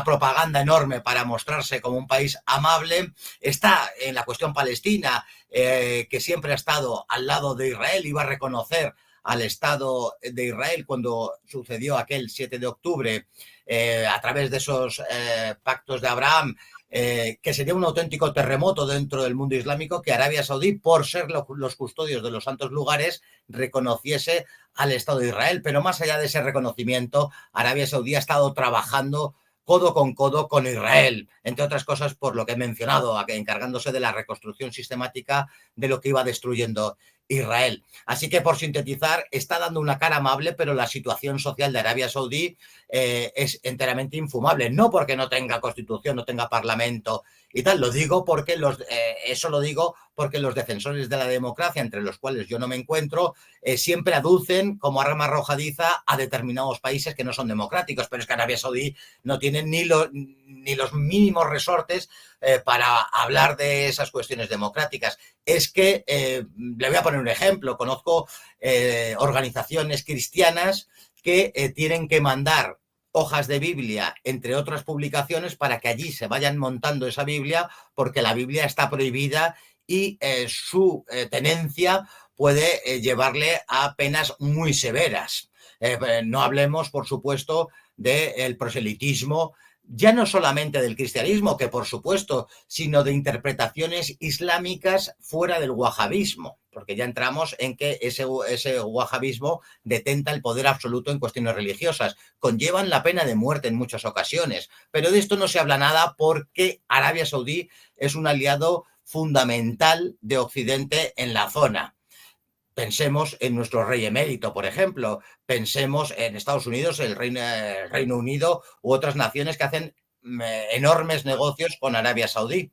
propaganda enorme para mostrarse como un país amable. Está en la cuestión palestina, que siempre ha estado al lado de Israel, iba a reconocer al Estado de Israel cuando sucedió aquel 7 de octubre a través de esos pactos de Abraham, que sería un auténtico terremoto dentro del mundo islámico, que Arabia Saudí, por ser los custodios de los santos lugares, reconociese al Estado de Israel. Pero más allá de ese reconocimiento, Arabia Saudí ha estado trabajando codo con Israel, entre otras cosas por lo que he mencionado, encargándose de la reconstrucción sistemática de lo que iba destruyendo Israel. Así que, por sintetizar, está dando una cara amable, pero la situación social de Arabia Saudí es enteramente infumable. No porque no tenga constitución, no tenga parlamento y tal, lo digo porque eso lo digo porque los defensores de la democracia, entre los cuales yo no me encuentro, siempre aducen como arma arrojadiza a determinados países que no son democráticos, pero es que Arabia Saudí no tiene ni los mínimos resortes para hablar de esas cuestiones democráticas. Es que, le voy a poner un ejemplo, conozco organizaciones cristianas que tienen que mandar hojas de Biblia, entre otras publicaciones, para que allí se vayan montando esa Biblia, porque la Biblia está prohibida y su tenencia puede llevarle a penas muy severas. No hablemos, por supuesto, del proselitismo, ya no solamente del cristianismo, que por supuesto, sino de interpretaciones islámicas fuera del wahabismo, porque ya entramos en que ese wahabismo detenta el poder absoluto en cuestiones religiosas, conllevan la pena de muerte en muchas ocasiones, pero de esto no se habla nada porque Arabia Saudí es un aliado fundamental de Occidente en la zona. Pensemos en nuestro rey emérito, por ejemplo. Pensemos en Estados Unidos, el Reino Unido u otras naciones que hacen enormes negocios con Arabia Saudí.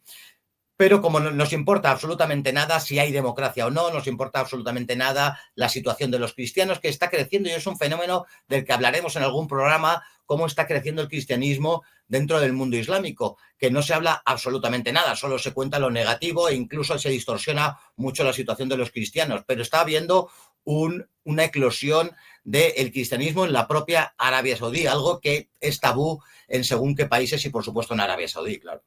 Pero como nos importa absolutamente nada si hay democracia o no, nos importa absolutamente nada la situación de los cristianos, que está creciendo, y es un fenómeno del que hablaremos en algún programa, cómo está creciendo el cristianismo dentro del mundo islámico, que no se habla absolutamente nada, solo se cuenta lo negativo e incluso se distorsiona mucho la situación de los cristianos, pero está habiendo una eclosión del cristianismo en la propia Arabia Saudí, algo que es tabú en según qué países y por supuesto en Arabia Saudí, claro.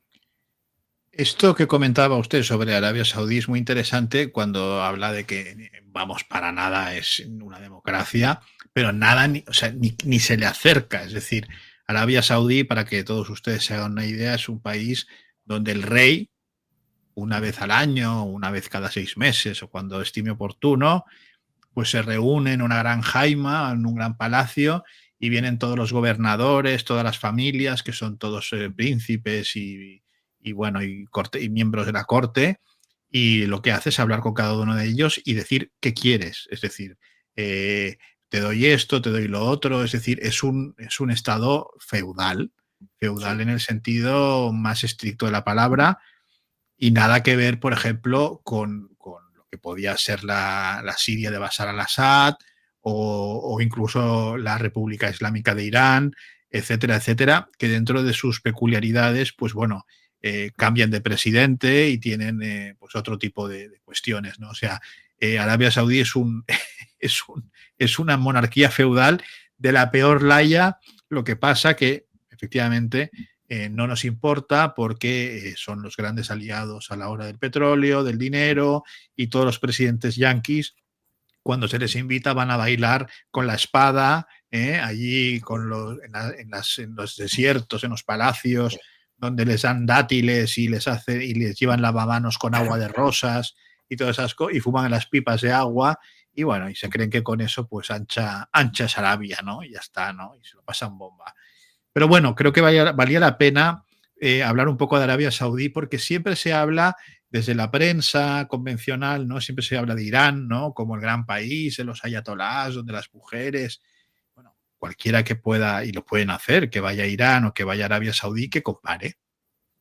Esto que comentaba usted sobre Arabia Saudí es muy interesante cuando habla de que, vamos, para nada es una democracia, pero nada, o sea, ni se le acerca. Es decir, Arabia Saudí, para que todos ustedes se hagan una idea, es un país donde el rey, una vez al año, una vez cada 6 meses o cuando estime oportuno, pues se reúne en una gran jaima, en un gran palacio, y vienen todos los gobernadores, todas las familias, que son todos príncipes y bueno, y miembros de la corte, y lo que hace es hablar con cada uno de ellos y decir qué quieres. Es decir, te doy esto, te doy lo otro. Es decir, es un estado feudal, Sí. en el sentido más estricto de la palabra, y nada que ver, por ejemplo, con lo que podía ser la Siria de Bashar al-Assad o incluso la República Islámica de Irán, etcétera, etcétera, que dentro de sus peculiaridades, pues bueno, cambian de presidente y tienen pues otro tipo de cuestiones, ¿no? O sea, Arabia Saudí es una monarquía feudal de la peor laya. Lo que pasa que, efectivamente, no nos importa porque son los grandes aliados a la hora del petróleo, del dinero, y todos los presidentes yanquis, cuando se les invita, van a bailar con la espada, allí en los desiertos, en los palacios, donde les dan dátiles y les llevan lavamanos con agua de rosas y todas esas cosas, y fuman en las pipas de agua, y bueno, y se creen que con eso pues ancha es Arabia, ¿no? Y ya está, ¿no? Y se lo pasan bomba. Pero bueno, creo que valía la pena hablar un poco de Arabia Saudí, porque siempre se habla desde la prensa convencional, ¿no? Siempre se habla de Irán, ¿no? Como el gran país, de los ayatolás, donde las mujeres, bueno, cualquiera que pueda, y lo pueden hacer, que vaya a Irán o que vaya a Arabia Saudí, que compare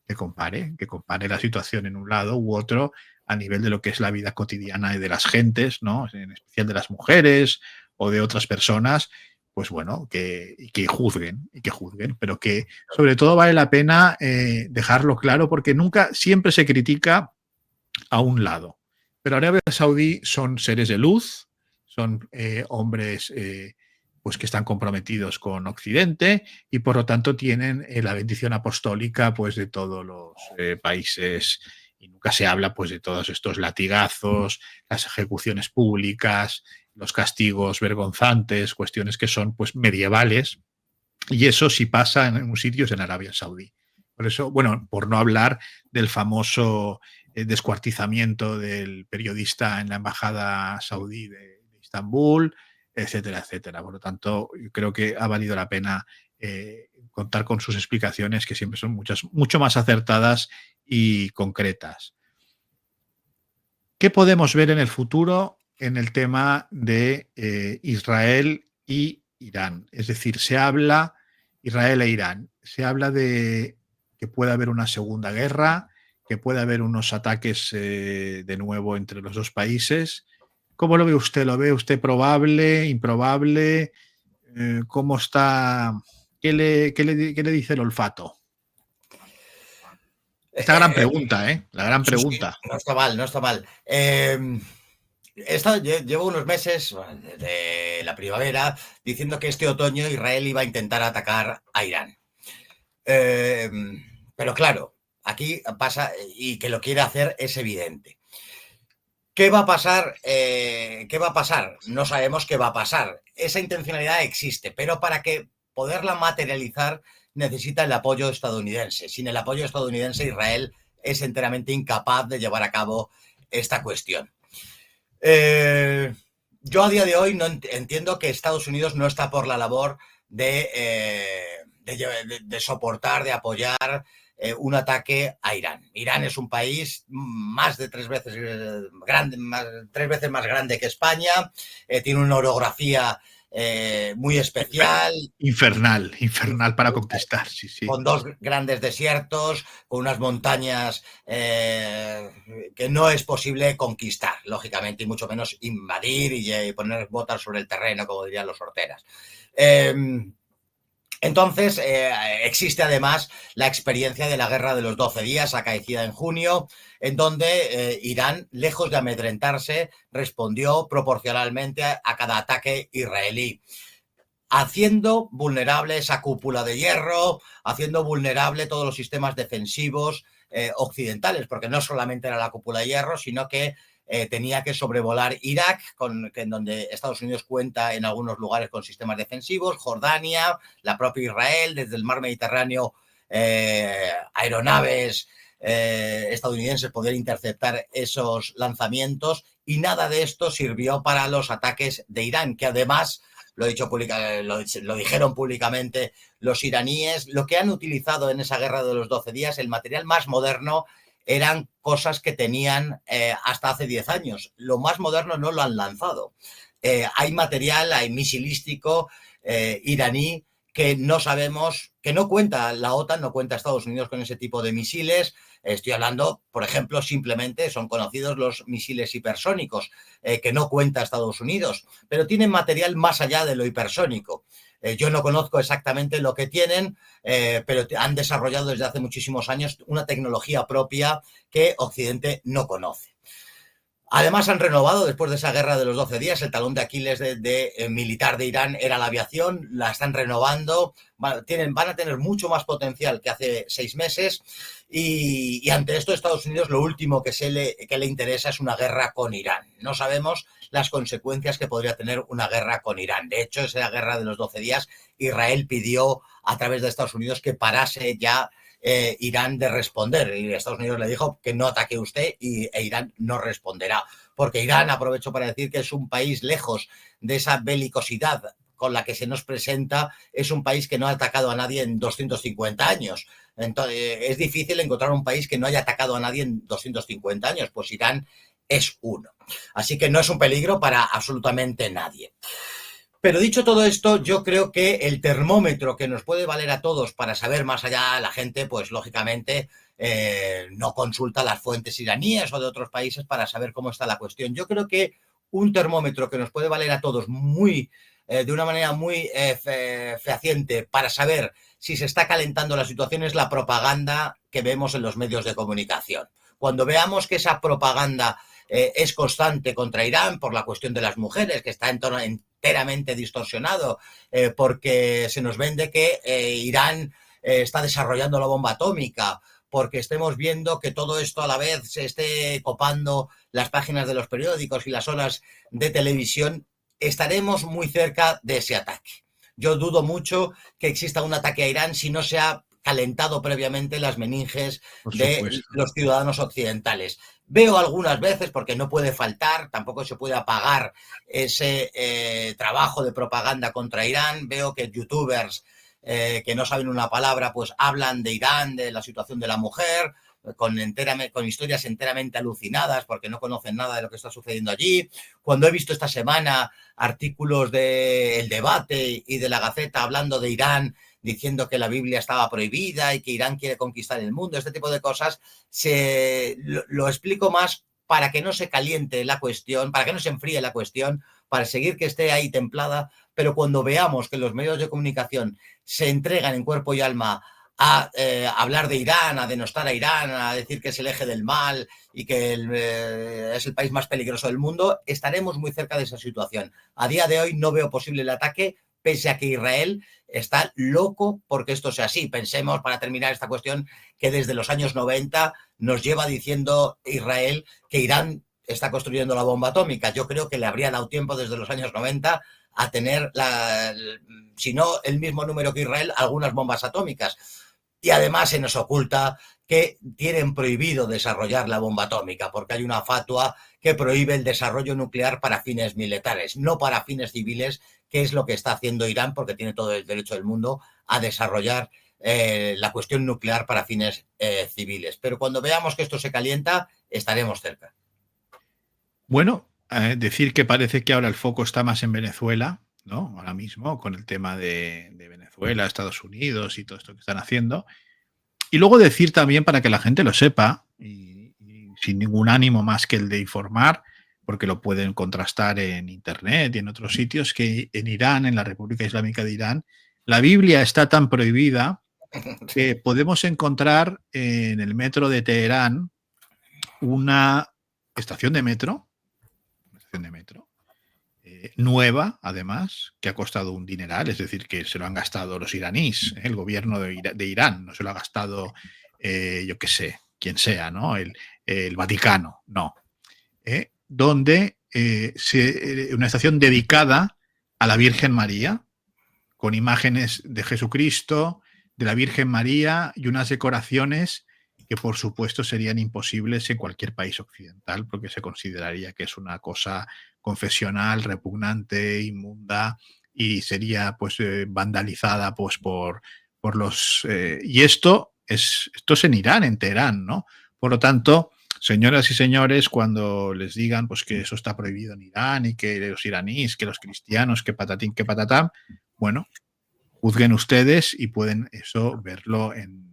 la situación en un lado u otro a nivel de lo que es la vida cotidiana de las gentes, ¿no? En especial de las mujeres o de otras personas, pues bueno, que juzguen, pero que sobre todo vale la pena dejarlo claro, porque siempre se critica a un lado. Pero Arabia Saudí son seres de luz, son hombres pues que están comprometidos con Occidente y por lo tanto tienen la bendición apostólica pues de todos los países, y nunca se habla pues de todos estos latigazos, las ejecuciones públicas, los castigos vergonzantes, cuestiones que son pues medievales, y eso sí pasa en un sitio, es en Arabia Saudí. Por eso, bueno, por no hablar del famoso descuartizamiento del periodista en la embajada saudí de Estambul, etcétera, etcétera. Por lo tanto, creo que ha valido la pena contar con sus explicaciones, que siempre son mucho más acertadas y concretas. ¿Qué podemos ver en el futuro en el tema de Israel y Irán? Es decir, Israel e Irán, se habla de que puede haber una segunda guerra, que puede haber unos ataques de nuevo entre los dos países. ¿Cómo lo ve usted? ¿Lo ve usted probable, improbable? ¿Cómo está? ¿Qué le dice el olfato? Esta gran pregunta, ¿eh? La gran pregunta. Sí, no está mal, no está mal. Llevo unos meses de la primavera diciendo que este otoño Israel iba a intentar atacar a Irán. Pero claro, aquí pasa, y que lo quiere hacer es evidente. ¿Qué va a pasar? ¿Qué va a pasar? No sabemos qué va a pasar. Esa intencionalidad existe, pero para que poderla materializar necesita el apoyo estadounidense. Sin el apoyo estadounidense, Israel es enteramente incapaz de llevar a cabo esta cuestión. Yo a día de hoy no entiendo que Estados Unidos no está por la labor de soportar, de apoyar un ataque a Irán. Irán es un país más de 3 veces grande, 3 veces más grande que España, tiene una orografía muy especial. Infernal para conquistar, sí, sí. Con 2 grandes desiertos, con unas montañas que no es posible conquistar, lógicamente, y mucho menos invadir y poner botas sobre el terreno, como dirían los horteras. Entonces, existe además la experiencia de la Guerra de los 12 días, acaecida en junio, en donde Irán, lejos de amedrentarse, respondió proporcionalmente a cada ataque israelí, haciendo vulnerable esa cúpula de hierro, haciendo vulnerable todos los sistemas defensivos occidentales, porque no solamente era la cúpula de hierro, sino que tenía que sobrevolar Irak, en donde Estados Unidos cuenta en algunos lugares con sistemas defensivos, Jordania, la propia Israel, desde el mar Mediterráneo, aeronaves estadounidenses poder interceptar esos lanzamientos, y nada de esto sirvió para los ataques de Irán, que además lo dijeron públicamente los iraníes. Lo que han utilizado en esa guerra de los 12 días, el material más moderno, eran cosas que tenían hasta hace 10 años. Lo más moderno no lo han lanzado. Hay material, hay misilístico iraní que no sabemos, que no cuenta la OTAN, no cuenta Estados Unidos con ese tipo de misiles. Estoy hablando, por ejemplo, simplemente son conocidos los misiles hipersónicos, que no cuenta Estados Unidos, pero tienen material más allá de lo hipersónico. Yo no conozco exactamente lo que tienen, pero han desarrollado desde hace muchísimos años una tecnología propia que Occidente no conoce. Además, han renovado, después de esa guerra de los 12 días, el talón de Aquiles militar de Irán era la aviación, la están renovando, van a tener mucho más potencial que hace 6 meses, y ante esto Estados Unidos lo último que le interesa es una guerra con Irán. No sabemos las consecuencias que podría tener una guerra con Irán. De hecho, esa guerra de los 12 días, Israel pidió a través de Estados Unidos que parase ya Irán de responder, y Estados Unidos le dijo que no ataque usted, e Irán no responderá. porque Irán, aprovecho para decir que es un país lejos de esa belicosidad con la que se nos presenta, es un país que no ha atacado a nadie en 250 años. Entonces, es difícil encontrar un país que no haya atacado a nadie en 250 años, pues Irán es uno. Así que no es un peligro para absolutamente nadie. Pero dicho todo esto, yo creo que el termómetro que nos puede valer a todos para saber más allá, la gente, pues lógicamente no consulta las fuentes iraníes o de otros países para saber cómo está la cuestión. Yo creo que un termómetro que nos puede valer a todos de una manera muy fehaciente para saber si se está calentando la situación es la propaganda que vemos en los medios de comunicación. Cuando veamos que esa propaganda es constante contra Irán por la cuestión de las mujeres, que está enteramente distorsionado, porque se nos vende que Irán está desarrollando la bomba atómica, porque estemos viendo que todo esto a la vez se esté copando las páginas de los periódicos y las horas de televisión, estaremos muy cerca de ese ataque. Yo dudo mucho que exista un ataque a Irán si no se ha calentado previamente las meninges de los ciudadanos occidentales. Veo algunas veces, porque no puede faltar, tampoco se puede apagar ese trabajo de propaganda contra Irán, veo que youtubers que no saben una palabra, pues hablan de Irán, de la situación de la mujer, con historias enteramente alucinadas porque no conocen nada de lo que está sucediendo allí. Cuando he visto esta semana artículos de El Debate y de La Gaceta hablando de Irán, diciendo que la Biblia estaba prohibida y que Irán quiere conquistar el mundo, este tipo de cosas, lo explico más para que no se caliente la cuestión, para que no se enfríe la cuestión, para seguir que esté ahí templada, pero cuando veamos que los medios de comunicación se entregan en cuerpo y alma a hablar de Irán, a denostar a Irán, a decir que es el eje del mal y que es el país más peligroso del mundo, estaremos muy cerca de esa situación. A día de hoy no veo posible el ataque, pese a que Israel está loco porque esto sea así. Pensemos, para terminar esta cuestión, que desde los años 90 nos lleva diciendo Israel que Irán está construyendo la bomba atómica. Yo creo que le habría dado tiempo desde los años 90 a tener, si no el mismo número que Israel, algunas bombas atómicas. Y además se nos oculta que tienen prohibido desarrollar la bomba atómica, porque hay una fatua que prohíbe el desarrollo nuclear para fines militares, no para fines civiles, que es lo que está haciendo Irán, porque tiene todo el derecho del mundo a desarrollar la cuestión nuclear para fines civiles. Pero cuando veamos que esto se calienta, estaremos cerca. Bueno, decir que parece que ahora el foco está más en Venezuela, ¿no? Ahora mismo, con el tema de Venezuela, Estados Unidos y todo esto que están haciendo. Y luego decir también, para que la gente lo sepa, y sin ningún ánimo más que el de informar, porque lo pueden contrastar en Internet y en otros sitios, que en Irán, en la República Islámica de Irán, la Biblia está tan prohibida que podemos encontrar en el metro de Teherán una estación de metro nueva, además, que ha costado un dineral, es decir, que se lo han gastado los iraníes, el gobierno de Irán, no se lo ha gastado, yo qué sé, quien sea, ¿no? El Vaticano, no. Donde una estación dedicada a la Virgen María, con imágenes de Jesucristo, de la Virgen María y unas decoraciones que por supuesto serían imposibles en cualquier país occidental, porque se consideraría que es una cosa confesional, repugnante, inmunda, y sería pues vandalizada pues por los... y esto es en Irán, en Teherán, ¿no? Por lo tanto, señoras y señores, cuando les digan pues que eso está prohibido en Irán y que los iraníes, que los cristianos, que patatín, que patatán, bueno, juzguen ustedes y pueden eso verlo en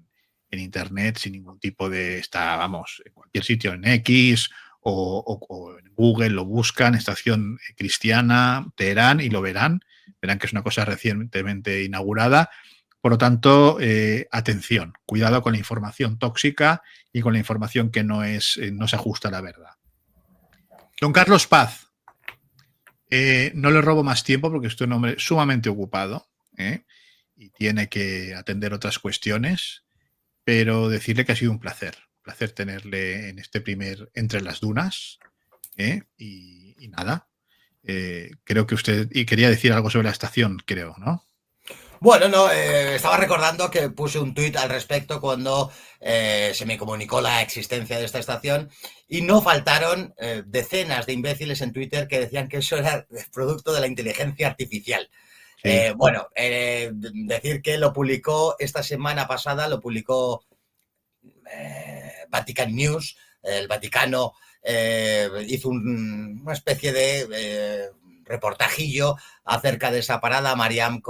Internet sin ningún tipo de... vamos, en cualquier sitio, en X o en Google, lo buscan, Estación Cristiana, Teherán, y lo verán. Verán que es una cosa recientemente inaugurada. Por lo tanto, atención, cuidado con la información tóxica y con la información que no se ajusta a la verdad. Don Carlos Paz, no le robo más tiempo porque es un hombre sumamente ocupado y tiene que atender otras cuestiones, pero decirle que ha sido un placer tenerle en este primer Entre las Dunas, y nada, creo que usted quería decir algo sobre la estación, creo, ¿no? Bueno, no, estaba recordando que puse un tuit al respecto cuando se me comunicó la existencia de esta estación y no faltaron decenas de imbéciles en Twitter que decían que eso era producto de la inteligencia artificial. Sí, Bueno, decir que lo publicó esta semana pasada, lo publicó Vatican News, el Vaticano hizo una especie de reportajillo acerca de esa parada Mariam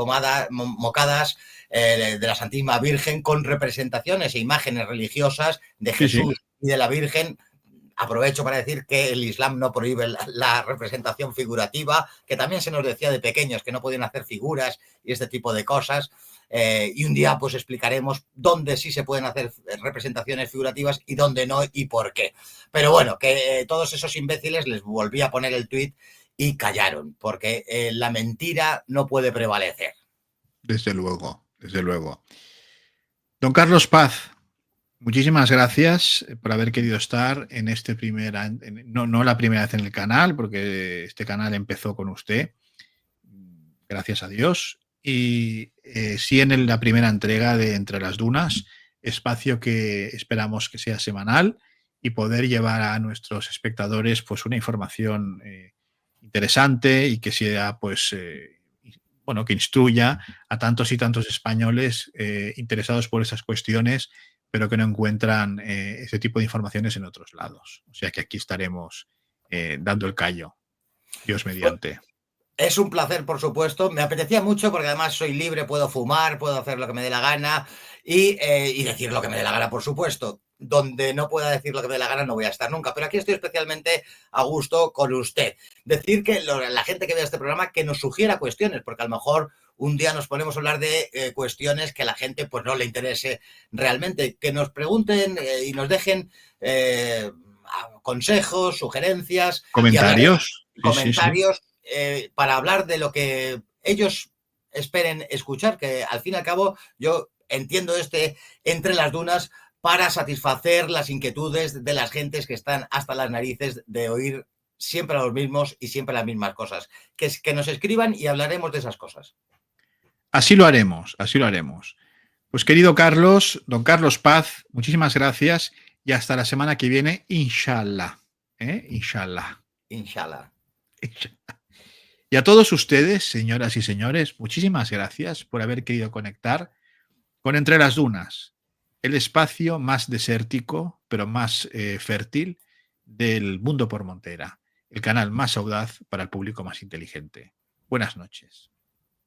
Mocadas de la Santísima Virgen con representaciones e imágenes religiosas de sí, sí. Jesús y de la Virgen. Aprovecho para decir que el Islam no prohíbe la representación figurativa, que también se nos decía de pequeños que no podían hacer figuras y este tipo de cosas. Y un día pues explicaremos dónde sí se pueden hacer representaciones figurativas y dónde no y por qué. Pero bueno, que todos esos imbéciles les volví a poner el tuit y callaron, porque la mentira no puede prevalecer. Desde luego, desde luego. Don Carlos Paz, muchísimas gracias por haber querido estar en este no la primera vez en el canal, porque este canal empezó con usted, gracias a Dios, y sí en la primera entrega de Entre las Dunas, espacio que esperamos que sea semanal y poder llevar a nuestros espectadores pues una información interesante y que sea pues bueno, que instruya a tantos y tantos españoles interesados por esas cuestiones, pero que no encuentran ese tipo de informaciones en otros lados. O sea que aquí estaremos dando el callo, Dios mediante. Es un placer, por supuesto. Me apetecía mucho porque además soy libre, puedo fumar, puedo hacer lo que me dé la gana y decir lo que me dé la gana, por supuesto. Donde no pueda decir lo que me dé la gana no voy a estar nunca, pero aquí estoy especialmente a gusto con usted. Decir que la gente que vea este programa que nos sugiera cuestiones, porque a lo mejor un día nos ponemos a hablar de cuestiones que a la gente pues no le interese realmente. Que nos pregunten y nos dejen consejos, sugerencias y hablaremos ¿Comentarios? Sí, sí, sí. comentarios para hablar de lo que ellos esperen escuchar, que al fin y al cabo yo entiendo Entre las Dunas para satisfacer las inquietudes de las gentes que están hasta las narices de oír siempre a los mismos y siempre las mismas cosas. Que nos escriban y hablaremos de esas cosas. Así lo haremos, así lo haremos. Pues querido Carlos, don Carlos Paz, muchísimas gracias y hasta la semana que viene, inshallah. Inshallah. Inshallah. Y a todos ustedes, señoras y señores, muchísimas gracias por haber querido conectar con Entre las Dunas, el espacio más desértico, pero más fértil del mundo por Montera, el canal más audaz para el público más inteligente. Buenas noches.